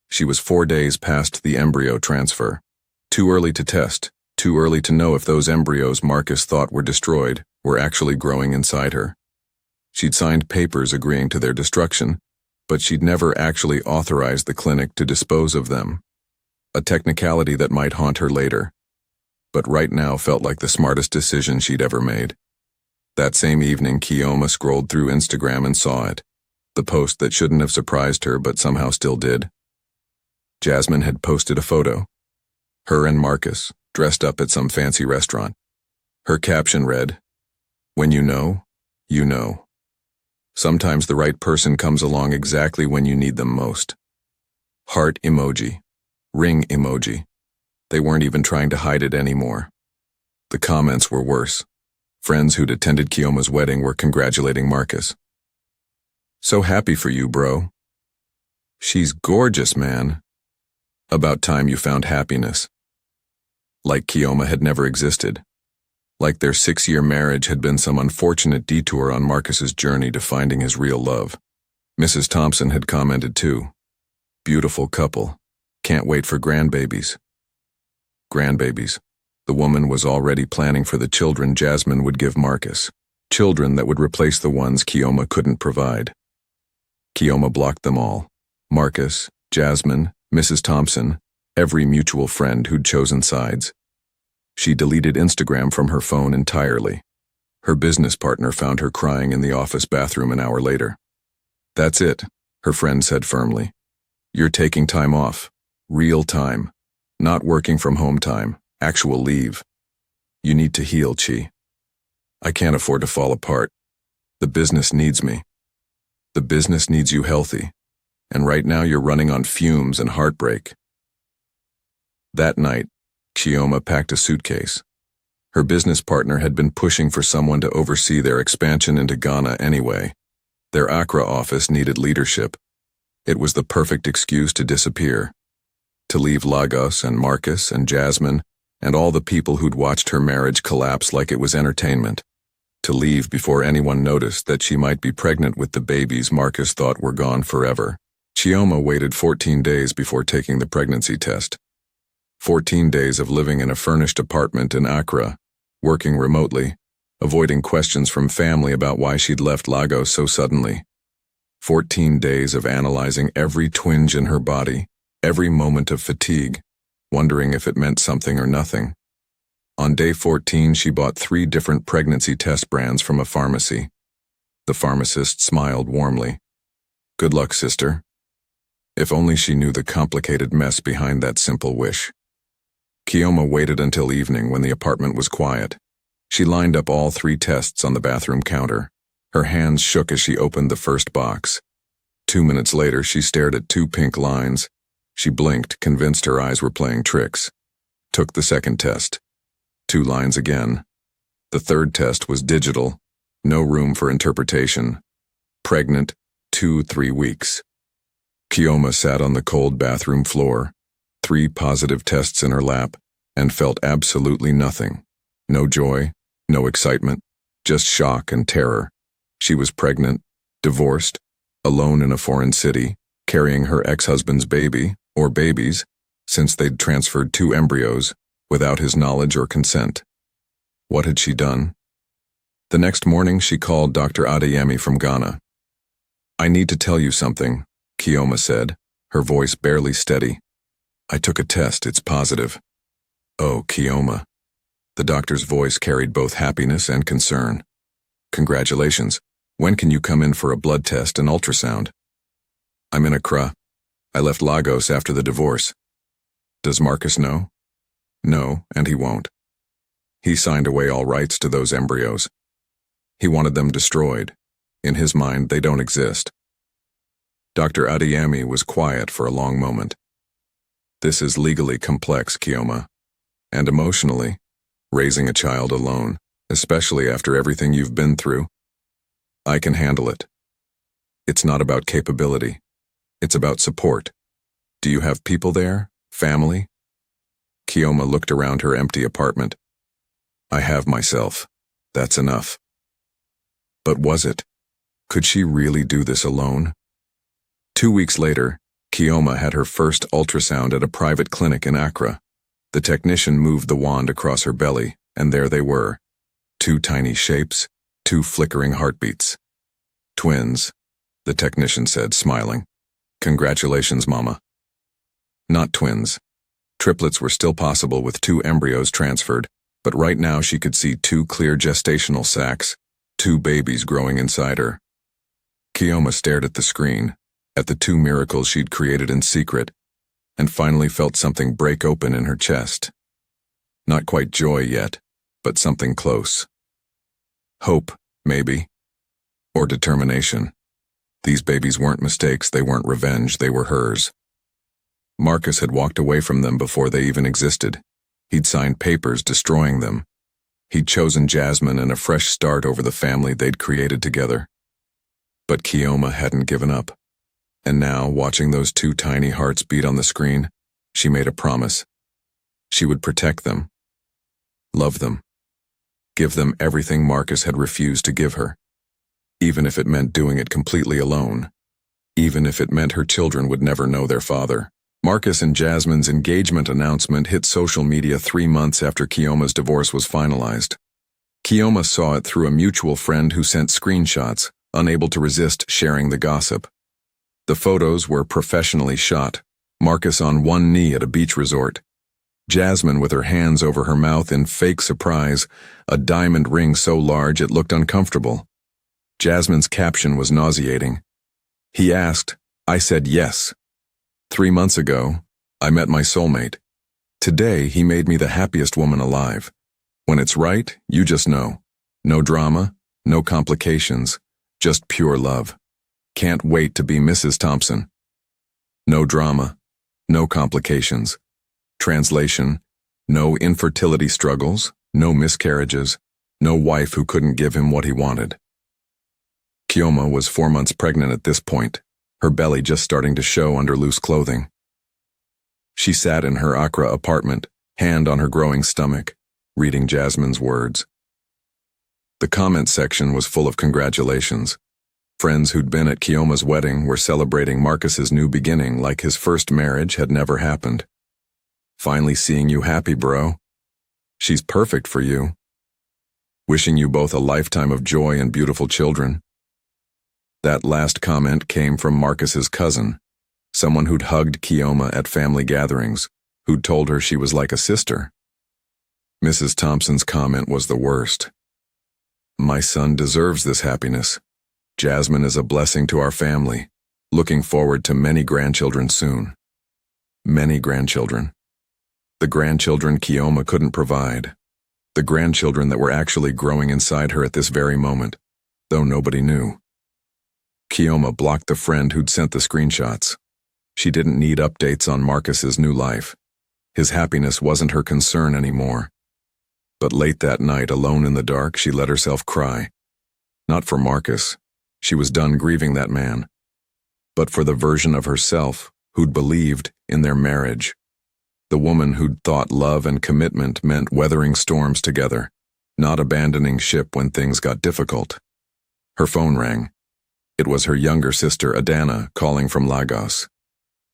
She was 4 days past the embryo transfer. Too early to test, too early to know if those embryos Marcus thought were destroyed were actually growing inside her. She'd signed papers agreeing to their destruction, but she'd never actually authorized the clinic to dispose of them. A technicality that might haunt her later, but right now felt like the smartest decision she'd ever made. That same evening, Kioma scrolled through Instagram and saw it, the post that shouldn't have surprised her but somehow still did. Jasmine had posted a photo. Her and Marcus, dressed up at some fancy restaurant. Her caption read, "When you know, you know." Sometimes the right person comes along exactly when you need them most. Heart emoji. Ring emoji. They weren't even trying to hide it anymore. The comments were worse. Friends who'd attended Kioma's wedding were congratulating Marcus. "So happy for you, bro." "She's gorgeous, man." "About time you found happiness." Like Kioma had never existed. Like their 6-year marriage had been some unfortunate detour on Marcus's journey to finding his real love. Mrs. Thompson had commented too. "Beautiful couple. Can't wait for grandbabies." Grandbabies. The woman was already planning for the children Jasmine would give Marcus. Children that would replace the ones Kioma couldn't provide. Kioma blocked them all. Marcus, Jasmine, Mrs. Thompson, every mutual friend who'd chosen sides. She deleted Instagram from her phone entirely. Her business partner found her crying in the office bathroom an hour later. "That's it," her friend said firmly. "You're taking time off. Real time. Not working from home time. Actual leave. You need to heal, Chi. I can't afford to fall apart. The business needs me. The business needs you healthy. And right now you're running on fumes and heartbreak." That night, Kioma packed a suitcase. Her business partner had been pushing for someone to oversee their expansion into Ghana anyway. Their Accra office needed leadership. It was the perfect excuse to disappear. To leave Lagos and Marcus and Jasmine and all the people who'd watched her marriage collapse like it was entertainment. To leave before anyone noticed that she might be pregnant with the babies Marcus thought were gone forever. Kioma waited 14 days before taking the pregnancy test. 14 days of living in a furnished apartment in Accra, working remotely, avoiding questions from family about why she'd left Lagos so suddenly. 14 days of analyzing every twinge in her body, every moment of fatigue, wondering if it meant something or nothing. On day 14, she bought 3 different pregnancy test brands from a pharmacy. The pharmacist smiled warmly. "Good luck, sister." If only she knew the complicated mess behind that simple wish. Kioma waited until evening when the apartment was quiet. She lined up all 3 tests on the bathroom counter. Her hands shook as she opened the first box. 2 minutes later, she stared at 2 pink lines. She blinked, convinced her eyes were playing tricks. Took the second test. 2 lines again. The third test was digital. No room for interpretation. Pregnant, 2-3 weeks. Kioma sat on the cold bathroom floor, 3 positive tests in her lap, and felt absolutely nothing. No joy, no excitement, just shock and terror. She was pregnant, divorced, alone in a foreign city, carrying her ex-husband's baby, or babies, since they'd transferred 2 embryos, without his knowledge or consent. What had she done? The next morning, she called Dr. Adeyemi from Ghana. "I need to tell you something," Kioma said, her voice barely steady. "I took a test, it's positive." "Oh, Kioma." The doctor's voice carried both happiness and concern. "Congratulations. When can you come in for a blood test and ultrasound?" "I'm in Accra. I left Lagos after the divorce." "Does Marcus know?" "No, and he won't. He signed away all rights to those embryos. He wanted them destroyed. In his mind, they don't exist." Dr. Adeyemi was quiet for a long moment. "This is legally complex, Kioma. And emotionally, raising a child alone, especially after everything you've been through. I can handle it. It's not about capability. It's about support. Do you have people there? Family?" Kioma looked around her empty apartment. "I have myself. That's enough." But was it? Could she really do this alone? 2 weeks later, Kioma had her first ultrasound at a private clinic in Accra. The technician moved the wand across her belly, and there they were. 2 tiny shapes, 2 flickering heartbeats. "Twins," the technician said, smiling. "Congratulations, Mama." Not twins. Triplets were still possible with 2 embryos transferred, but right now she could see 2 clear gestational sacs, 2 babies growing inside her. Kioma stared at the screen, at the 2 miracles she'd created in secret, and finally felt something break open in her chest. Not quite joy yet, but something close. Hope, maybe. Or determination. These babies weren't mistakes, they weren't revenge, they were hers. Marcus had walked away from them before they even existed. He'd signed papers destroying them. He'd chosen Jasmine and a fresh start over the family they'd created together. But Kioma hadn't given up. And now, watching those 2 tiny hearts beat on the screen, she made a promise. She would protect them. Love them. Give them everything Marcus had refused to give her. Even if it meant doing it completely alone. Even if it meant her children would never know their father. Marcus and Jasmine's engagement announcement hit social media 3 months after Kioma's divorce was finalized. Kioma saw it through a mutual friend who sent screenshots, unable to resist sharing the gossip. The photos were professionally shot, Marcus on one knee at a beach resort. Jasmine with her hands over her mouth in fake surprise, a diamond ring so large it looked uncomfortable. Jasmine's caption was nauseating. "He asked, I said yes. 3 months ago, I met my soulmate. Today, he made me the happiest woman alive. When it's right, you just know. No drama, no complications, just pure love. Can't wait to be Mrs. Thompson." No drama, no complications. Translation: no infertility struggles, no miscarriages, no wife who couldn't give him what he wanted. Kioma was 4 months pregnant at this point, her belly just starting to show under loose clothing. She sat in her Accra apartment, hand on her growing stomach, reading Jasmine's words. The comment section was full of congratulations. Friends who'd been at Kioma's wedding were celebrating Marcus's new beginning like his first marriage had never happened. "Finally seeing you happy, bro. She's perfect for you." Wishing you both a lifetime of joy and beautiful children. That last comment came from Marcus's cousin, someone who'd hugged Keoma at family gatherings, who'd told her she was like a sister. Mrs. Thompson's comment was the worst. My son deserves this happiness. Jasmine is a blessing to our family. Looking forward to many grandchildren soon. Many grandchildren. The grandchildren Keoma couldn't provide. The grandchildren that were actually growing inside her at this very moment, though nobody knew. Keoma blocked the friend who'd sent the screenshots. She didn't need updates on Marcus's new life. His happiness wasn't her concern anymore. But late that night, alone in the dark, she let herself cry. Not for Marcus. She was done grieving that man. But for the version of herself who'd believed in their marriage. The woman who'd thought love and commitment meant weathering storms together, not abandoning ship when things got difficult. Her phone rang. It was her younger sister, Adana, calling from Lagos.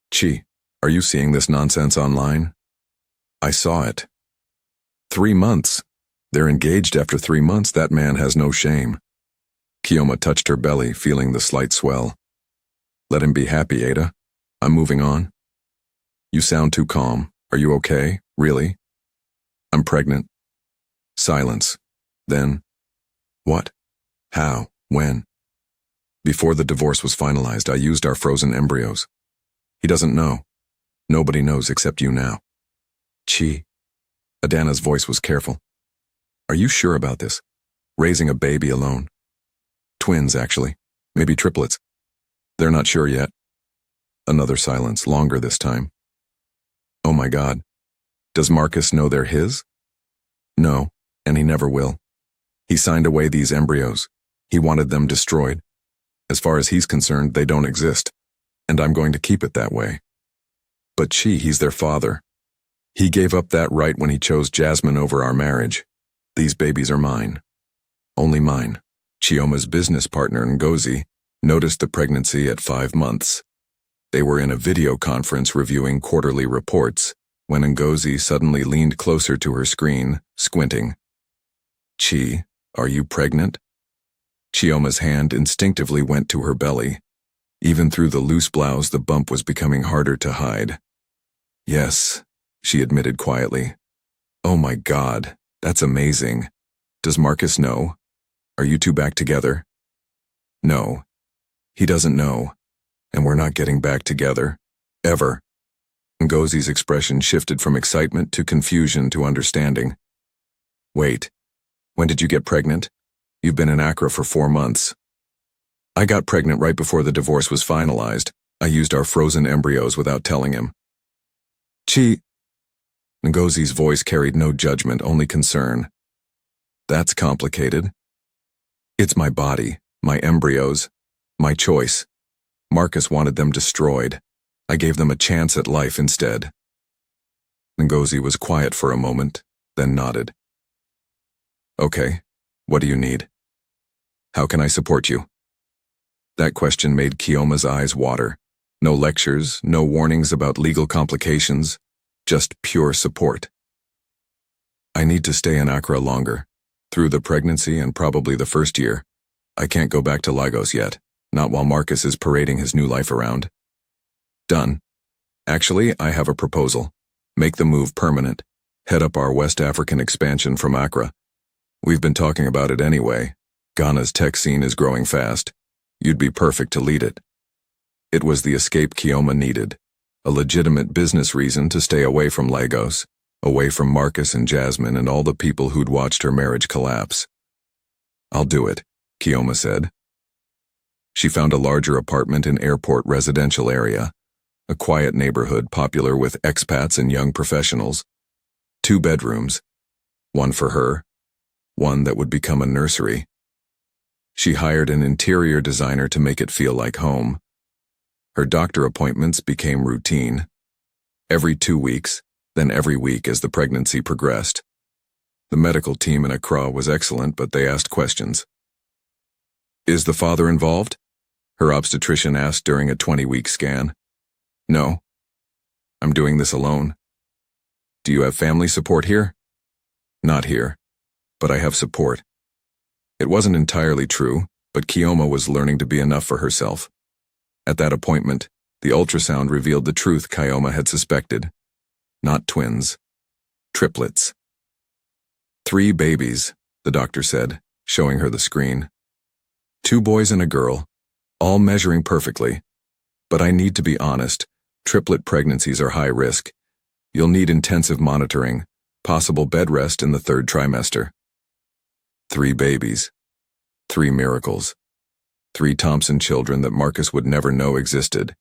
Chi, are you seeing this nonsense online? I saw it. 3 months. They're engaged after 3 months. That man has no shame. Keoma touched her belly, feeling the slight swell. Let him be happy, Ada. I'm moving on. You sound too calm. Are you okay? Really? I'm pregnant. Silence. Then, what? How? When? Before the divorce was finalized, I used our frozen embryos. He doesn't know. Nobody knows except you now. Chi. Adana's voice was careful. Are you sure about this? Raising a baby alone? Twins, actually. Maybe triplets. They're not sure yet. Another silence, longer this time. Oh my God. Does Marcus know they're his? No, and he never will. He signed away these embryos. He wanted them destroyed. As far as he's concerned, they don't exist, and I'm going to keep it that way. But he's their father. He gave up that right when he chose Jasmine over our marriage. These babies are mine. Only mine. Chioma's business partner, Ngozi, noticed the pregnancy at 5 months. They were in a video conference reviewing quarterly reports when Ngozi suddenly leaned closer to her screen, squinting. Chi, are you pregnant? Chioma's hand instinctively went to her belly. Even through the loose blouse, the bump was becoming harder to hide. Yes, she admitted quietly. Oh my God, that's amazing. Does Marcus know? Are you two back together? No, he doesn't know. And we're not getting back together. Ever. Ngozi's expression shifted from excitement to confusion to understanding. Wait, when did you get pregnant? You've been in Accra for 4 months. I got pregnant right before the divorce was finalized. I used our frozen embryos without telling him. Chi. Ngozi's voice carried no judgment, only concern. That's complicated. It's my body, my embryos, my choice. Marcus wanted them destroyed. I gave them a chance at life instead. Ngozi was quiet for a moment, then nodded. Okay, what do you need? How can I support you? That question made Keoma's eyes water. No lectures, no warnings about legal complications, just pure support. I need to stay in Accra longer, through the pregnancy and probably the first year. I can't go back to Lagos yet. Not while Marcus is parading his new life around. Done. Actually, I have a proposal. Make the move permanent. Head up our West African expansion from Accra. We've been talking about it anyway. Ghana's tech scene is growing fast. You'd be perfect to lead it. It was the escape Keoma needed. A legitimate business reason to stay away from Lagos, away from Marcus and Jasmine and all the people who'd watched her marriage collapse. I'll do it, Keoma said. She found a larger apartment in Airport residential area, a quiet neighborhood popular with expats and young professionals. 2 bedrooms, one for her, one that would become a nursery. She hired an interior designer to make it feel like home. Her doctor appointments became routine. Every 2 weeks, then every week as the pregnancy progressed. The medical team in Accra was excellent, but they asked questions. Is the father involved? Her obstetrician asked during a 20-week scan. No. I'm doing this alone. Do you have family support here? Not here, but I have support. It wasn't entirely true, but Kioma was learning to be enough for herself. At that appointment, the ultrasound revealed the truth Kioma had suspected. Not twins. Triplets. 3 babies, the doctor said, showing her the screen. 2 boys and a girl, all measuring perfectly. But I need to be honest, triplet pregnancies are high risk. You'll need intensive monitoring, possible bed rest in the 3rd trimester. 3 babies. 3 miracles. 3 Thompson children that Marcus would never know existed.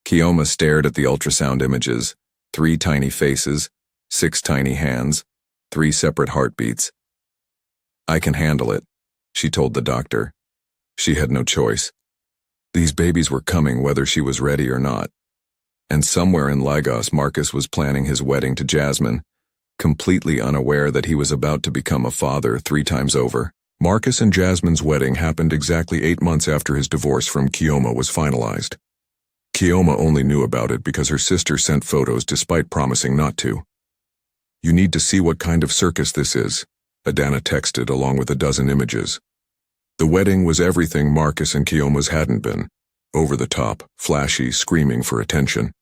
Kioma stared at the ultrasound images, 3 tiny faces, 6 tiny hands, 3 separate heartbeats. I can handle it, she told the doctor. She had no choice. These babies were coming whether she was ready or not. And somewhere in Lagos, Marcus was planning his wedding to Jasmine, completely unaware that he was about to become a father 3 times over. Marcus and Jasmine's wedding happened exactly 8 months after his divorce from Kioma was finalized. Kioma only knew about it because her sister sent photos despite promising not to. You need to see what kind of circus this is, Adana texted along with a dozen images. The wedding was everything Marcus and Kioma's hadn't been. Over the top, flashy, screaming for attention.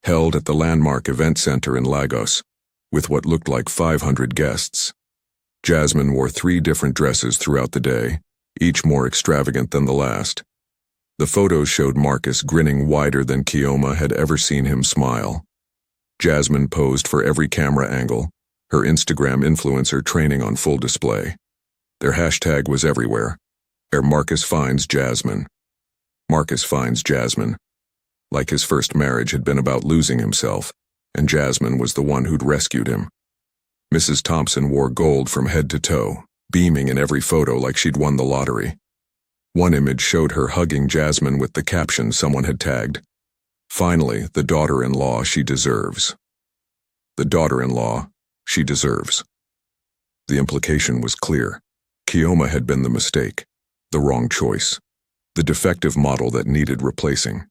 Held at the landmark event center in Lagos, with what looked like 500 guests. Jasmine wore 3 different dresses throughout the day, each more extravagant than the last. The photos showed Marcus grinning wider than Kioma had ever seen him smile. Jasmine posed for every camera angle, her Instagram influencer training on full display. Their hashtag was everywhere. Marcus finds Jasmine. Marcus finds Jasmine. Like his first marriage had been about losing himself, and Jasmine was the one who'd rescued him. Mrs. Thompson wore gold from head to toe, beaming in every photo like she'd won the lottery. One image showed her hugging Jasmine with the caption someone had tagged, "Finally, the daughter-in-law she deserves." The daughter-in-law she deserves. The implication was clear. Kioma had been the mistake, the wrong choice, the defective model that needed replacing.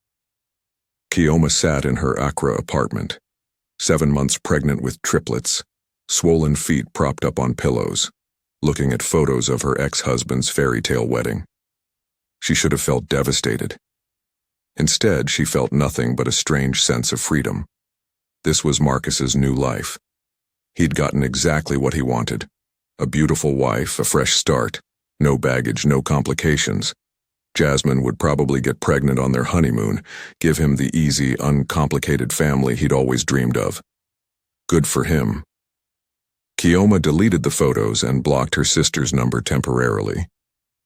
Kioma sat in her Accra apartment, 7 months pregnant with triplets, swollen feet propped up on pillows, looking at photos of her ex-husband's fairy tale wedding. She should have felt devastated. Instead, she felt nothing but a strange sense of freedom. This was Marcus's new life. He'd gotten exactly what he wanted. A beautiful wife, a fresh start, no baggage, no complications. Jasmine would probably get pregnant on their honeymoon, give him the easy, uncomplicated family he'd always dreamed of. Good for him. Kioma deleted the photos and blocked her sister's number temporarily.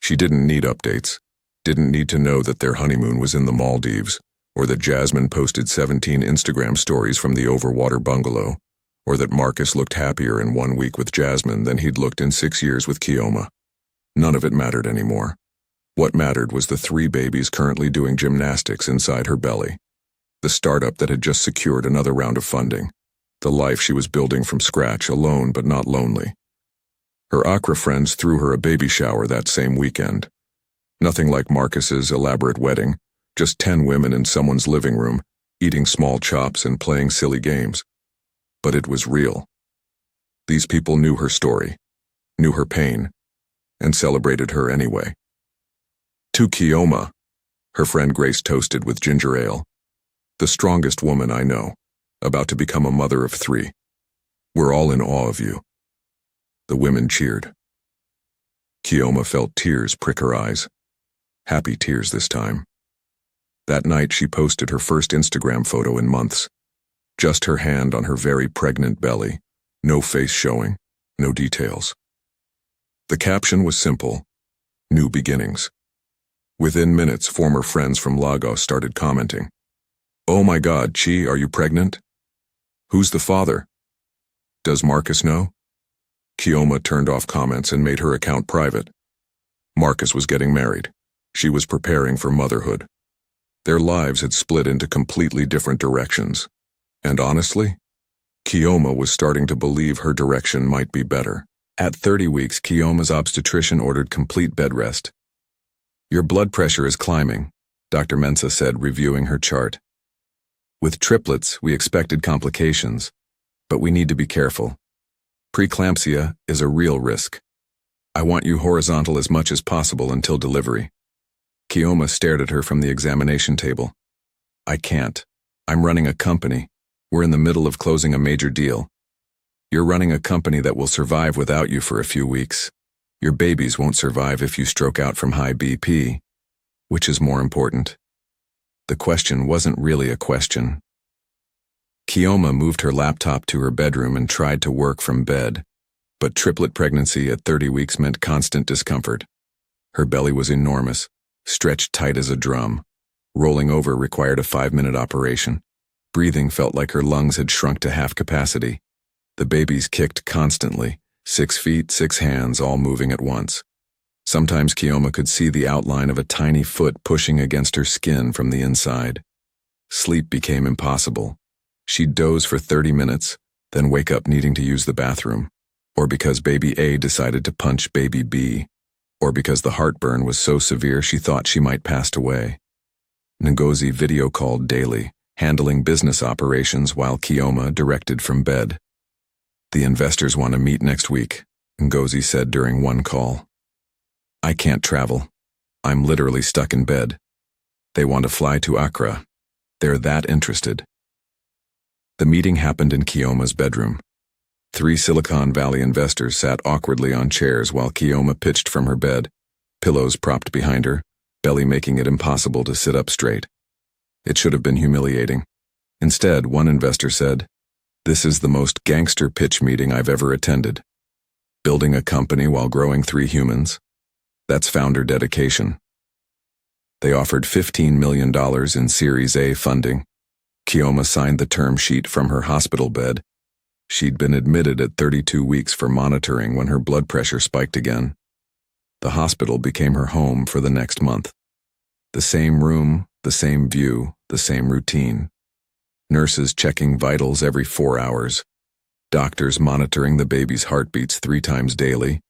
She didn't need updates, didn't need to know that their honeymoon was in the Maldives, or that Jasmine posted 17 Instagram stories from the overwater bungalow, or that Marcus looked happier in 1 week with Jasmine than he'd looked in 6 years with Kioma. None of it mattered anymore. What mattered was the 3 babies currently doing gymnastics inside her belly. The startup that had just secured another round of funding. The life she was building from scratch, alone but not lonely. Her Accra friends threw her a baby shower that same weekend. Nothing like Marcus's elaborate wedding, just 10 women in someone's living room, eating small chops and playing silly games. But it was real. These people knew her story, knew her pain, and celebrated her anyway. To Kioma, her friend Grace toasted with ginger ale. The strongest woman I know, about to become a mother of 3. We're all in awe of you. The women cheered. Kioma felt tears prick her eyes. Happy tears this time. That night she posted her first Instagram photo in months. Just her hand on her very pregnant belly, no face showing, no details. The caption was simple: new beginnings. Within minutes, former friends from Lagos started commenting. "Oh my God, Chi, are you pregnant? Who's the father? Does Marcus know?" Kioma turned off comments and made her account private. Marcus was getting married. She was preparing for motherhood. Their lives had split into completely different directions. And honestly, Kioma was starting to believe her direction might be better. At 30 weeks, Kioma's obstetrician ordered complete bed rest. "Your blood pressure is climbing," Dr. Mensah said, reviewing her chart. "With triplets, we expected complications, but we need to be careful. Preeclampsia is a real risk. I want you horizontal as much as possible until delivery. Kioma stared at her from the examination table. I can't. I'm running a company. We're in the middle of closing a major deal. You're running a company that will survive without you for a few weeks. Your babies won't survive if you stroke out from high BP. Which is more important? The question wasn't really a question. Kioma moved her laptop to her bedroom and tried to work from bed, but triplet pregnancy at 30 weeks meant constant discomfort. Her belly was enormous, stretched tight as a drum. Rolling over required a 5-minute operation. Breathing felt like her lungs had shrunk to half capacity. The babies kicked constantly, 6 feet, 6 hands, all moving at once. Sometimes Kioma could see the outline of a tiny foot pushing against her skin from the inside. Sleep became impossible. She'd doze for 30 minutes, then wake up needing to use the bathroom, or because baby A decided to punch baby B, or because the heartburn was so severe she thought she might pass away. Ngozi video called daily, handling business operations while Kioma directed from bed. The investors want to meet next week, Ngozi said during one call. I can't travel. I'm literally stuck in bed. They want to fly to Accra. They're that interested. The meeting happened in Kioma's bedroom. 3 Silicon Valley investors sat awkwardly on chairs while Kioma pitched from her bed, pillows propped behind her, belly making it impossible to sit up straight. It should have been humiliating. Instead, one investor said, "This is the most gangster pitch meeting I've ever attended. Building a company while growing 3 humans? That's founder dedication." They offered $15 million in Series A funding. Kioma signed the term sheet from her hospital bed. She'd been admitted at 32 weeks for monitoring when her blood pressure spiked again. The hospital became her home for the next month. The same room, the same view, the same routine. Nurses checking vitals every 4 hours. Doctors monitoring the baby's heartbeats 3 times daily.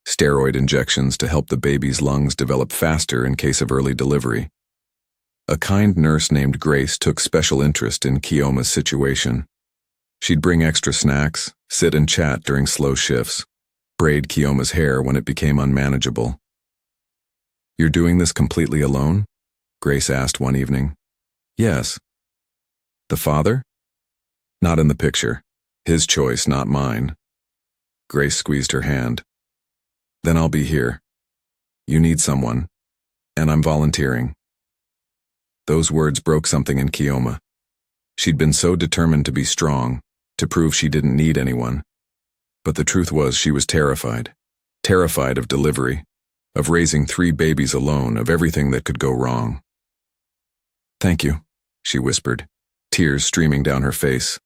Steroid injections to help the baby's lungs develop faster in case of early delivery. A kind nurse named Grace took special interest in Kioma's situation. She'd bring extra snacks, sit and chat during slow shifts, braid Kioma's hair when it became unmanageable. "You're doing this completely alone?" Grace asked one evening. "Yes." "The father?" "Not in the picture. His choice, not mine." Grace squeezed her hand. "Then I'll be here. You need someone, and I'm volunteering." Those words broke something in Kioma. She'd been so determined to be strong, to prove she didn't need anyone. But the truth was she was terrified. Terrified of delivery, of raising 3 babies alone, of everything that could go wrong. "Thank you," she whispered, tears streaming down her face.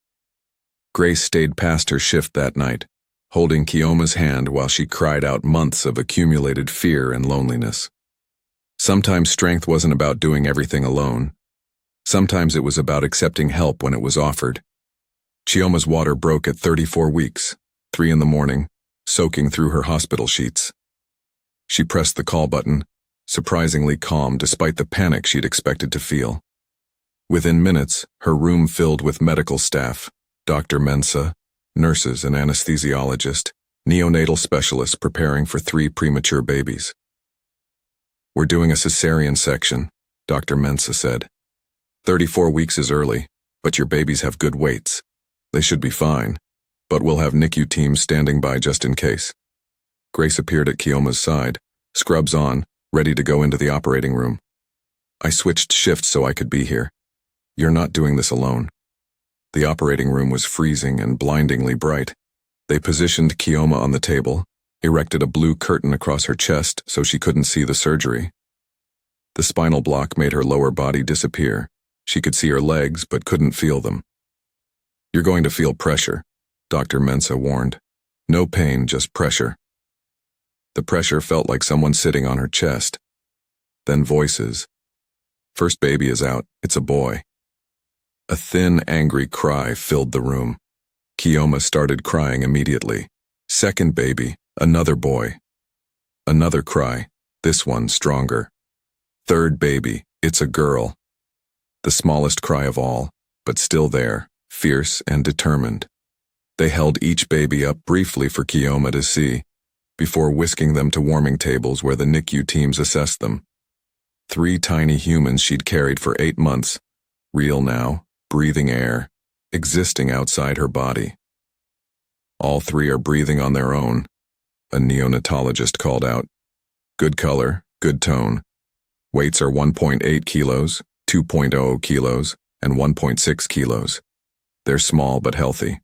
Grace stayed past her shift that night, holding Kioma's hand while she cried out months of accumulated fear and loneliness. Sometimes strength wasn't about doing everything alone. Sometimes it was about accepting help when it was offered. Kioma's water broke at 34 weeks, 3 in the morning, soaking through her hospital sheets. She pressed the call button, surprisingly calm despite the panic she'd expected to feel. Within minutes, her room filled with medical staff, Dr. Mensah, nurses and anesthesiologist, neonatal specialists preparing for 3 premature babies. "We're doing a cesarean section," Dr. Mensah said. 34 weeks is early, but your babies have good weights. They should be fine, but we'll have NICU teams standing by just in case." Grace appeared at Kioma's side, scrubs on, ready to go into the operating room. "I switched shifts so I could be here. You're not doing this alone." The operating room was freezing and blindingly bright. They positioned Kioma on the table, erected a blue curtain across her chest so she couldn't see the surgery. The spinal block made her lower body disappear. She could see her legs but couldn't feel them. "You're going to feel pressure," Dr. Mensah warned. "No pain, just pressure." The pressure felt like someone sitting on her chest. Then voices. "First baby is out. It's a boy." A thin, angry cry filled the room. Kioma started crying immediately. "Second baby, another boy." Another cry, this one stronger. "Third baby, it's a girl." The smallest cry of all, but still there, fierce and determined. They held each baby up briefly for Kioma to see, before whisking them to warming tables where the NICU teams assessed them. 3 tiny humans she'd carried for 8 months, real now, breathing air, existing outside her body. All 3 are breathing on their own, a neonatologist called out. Good color, good tone. Weights are 1.8 kilos, 2.0 kilos, and 1.6 kilos. They're small but healthy.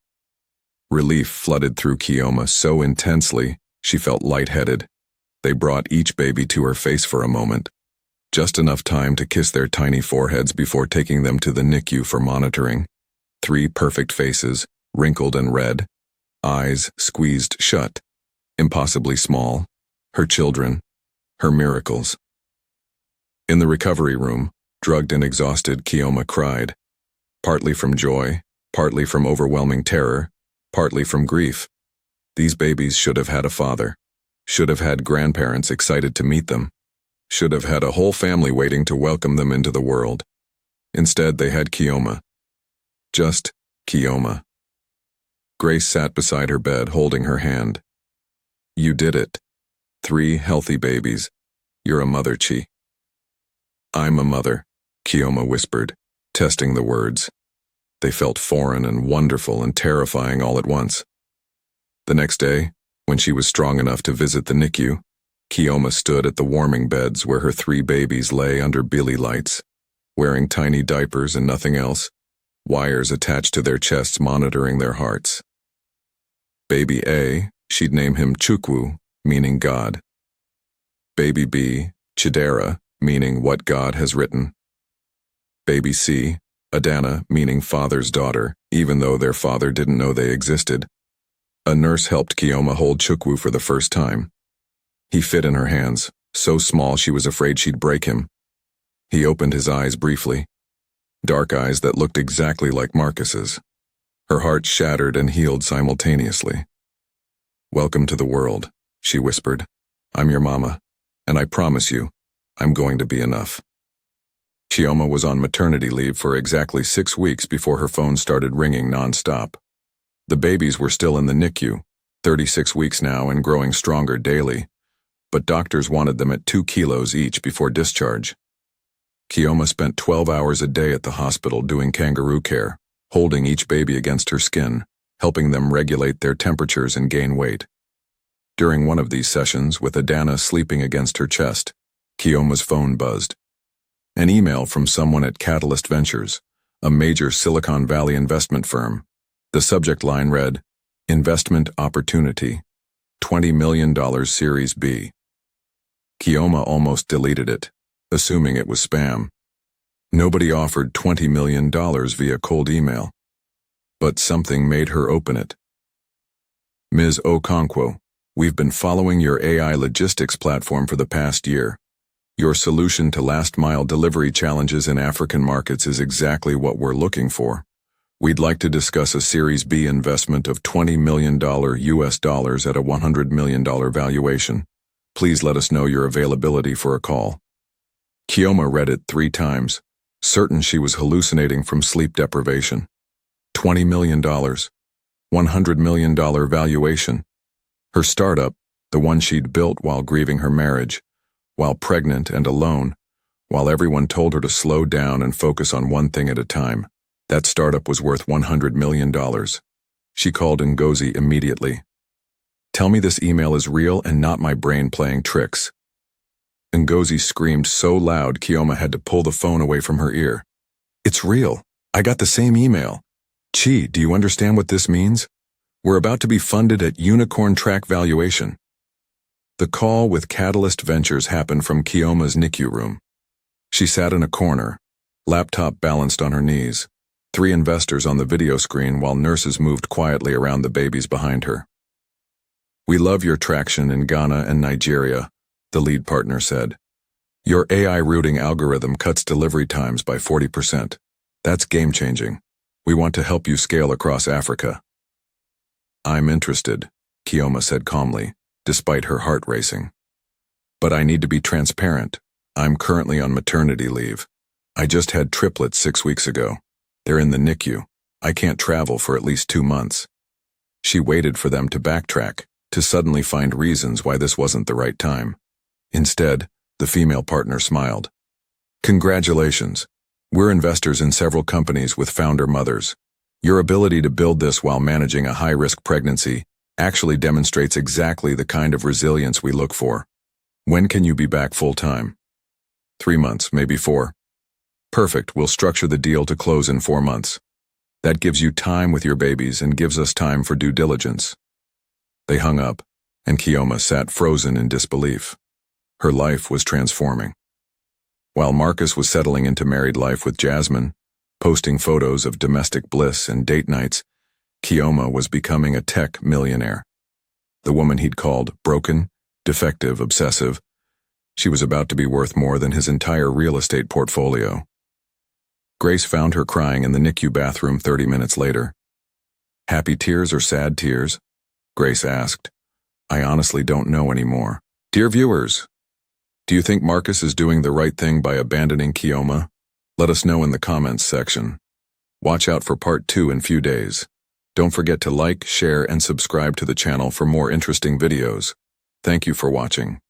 Relief flooded through Kioma so intensely, she felt lightheaded. They brought each baby to her face for a moment. Just enough time to kiss their tiny foreheads before taking them to the NICU for monitoring. 3 perfect faces, wrinkled and red. Eyes squeezed shut. Impossibly small. Her children. Her miracles. In the recovery room, drugged and exhausted, Kioma cried. Partly from joy, partly from overwhelming terror, partly from grief. These babies should have had a father. Should have had grandparents excited to meet them. Should have had a whole family waiting to welcome them into the world. Instead, they had Kioma. Just Kioma. Grace sat beside her bed, holding her hand. You did it. 3 healthy babies. You're a mother, Chi. I'm a mother, Kioma whispered, testing the words. They felt foreign and wonderful and terrifying all at once. The next day, when she was strong enough to visit the NICU, Kioma stood at the warming beds where her 3 babies lay under Billy lights, wearing tiny diapers and nothing else, wires attached to their chests monitoring their hearts. Baby A, she'd name him Chukwu, meaning God. Baby B, Chidera, meaning what God has written. Baby C, Adana, meaning father's daughter, even though their father didn't know they existed. A nurse helped Kioma hold Chukwu for the first time. He fit in her hands, so small she was afraid she'd break him. He opened his eyes briefly. Dark eyes that looked exactly like Marcus's. Her heart shattered and healed simultaneously. Welcome to the world, she whispered. I'm your mama, and I promise you, I'm going to be enough. Kioma was on maternity leave for exactly 6 weeks before her phone started ringing non-stop. The babies were still in the NICU, 36 weeks now and growing stronger daily, but doctors wanted them at 2 kilos each before discharge. Kioma spent 12 hours a day at the hospital doing kangaroo care, holding each baby against her skin, helping them regulate their temperatures and gain weight. During one of these sessions, with Adana sleeping against her chest, Kioma's phone buzzed. An email from someone at Catalyst Ventures, a major Silicon Valley investment firm. The subject line read, Investment Opportunity, $20 million Series B. Kioma almost deleted it, assuming it was spam. Nobody offered $20 million via cold email. But something made her open it. Ms. Okonkwo, we've been following your AI logistics platform for the past year. Your solution to last-mile delivery challenges in African markets is exactly what we're looking for. We'd like to discuss a Series B investment of $20 million US dollars at a $100 million valuation. Please let us know your availability for a call. Kioma read it 3 times, certain she was hallucinating from sleep deprivation. $20 million, $100 million valuation. Her startup, the one she'd built while grieving her marriage, while pregnant and alone, while everyone told her to slow down and focus on one thing at a time. That startup was worth $100 million. She called Ngozi immediately. Tell me this email is real and not my brain playing tricks. Ngozi screamed so loud Kioma had to pull the phone away from her ear. It's real. I got the same email. Chi, do you understand what this means? We're about to be funded at unicorn track valuation. The call with Catalyst Ventures happened from Kioma's NICU room. She sat in a corner, laptop balanced on her knees, 3 investors on the video screen while nurses moved quietly around the babies behind her. We love your traction in Ghana and Nigeria, the lead partner said. Your AI routing algorithm cuts delivery times by 40%. That's game-changing. We want to help you scale across Africa. I'm interested, Kioma said calmly, despite her heart racing. But I need to be transparent. I'm currently on maternity leave. I just had triplets 6 weeks ago. They're in the NICU. I can't travel for at least 2 months. She waited for them to backtrack, to suddenly find reasons why this wasn't the right time. Instead, the female partner smiled. Congratulations. We're investors in several companies with founder mothers. Your ability to build this while managing a high-risk pregnancy actually demonstrates exactly the kind of resilience we look for. When can you be back full-time? 3 months, maybe 4. Perfect, we'll structure the deal to close in 4 months. That gives you time with your babies and gives us time for due diligence. They hung up, and Kioma sat frozen in disbelief. Her life was transforming. While Marcus was settling into married life with Jasmine, posting photos of domestic bliss and date nights, Kioma was becoming a tech millionaire. The woman he'd called broken, defective, obsessive, she was about to be worth more than his entire real estate portfolio. Grace found her crying in the NICU bathroom 30 minutes later. Happy tears or sad tears? Grace asked. I honestly don't know anymore. Dear viewers, do you think Marcus is doing the right thing by abandoning Kioma? Let us know in the comments section. Watch out for part 2 in few days. Don't forget to like, share, and subscribe to the channel for more interesting videos. Thank you for watching.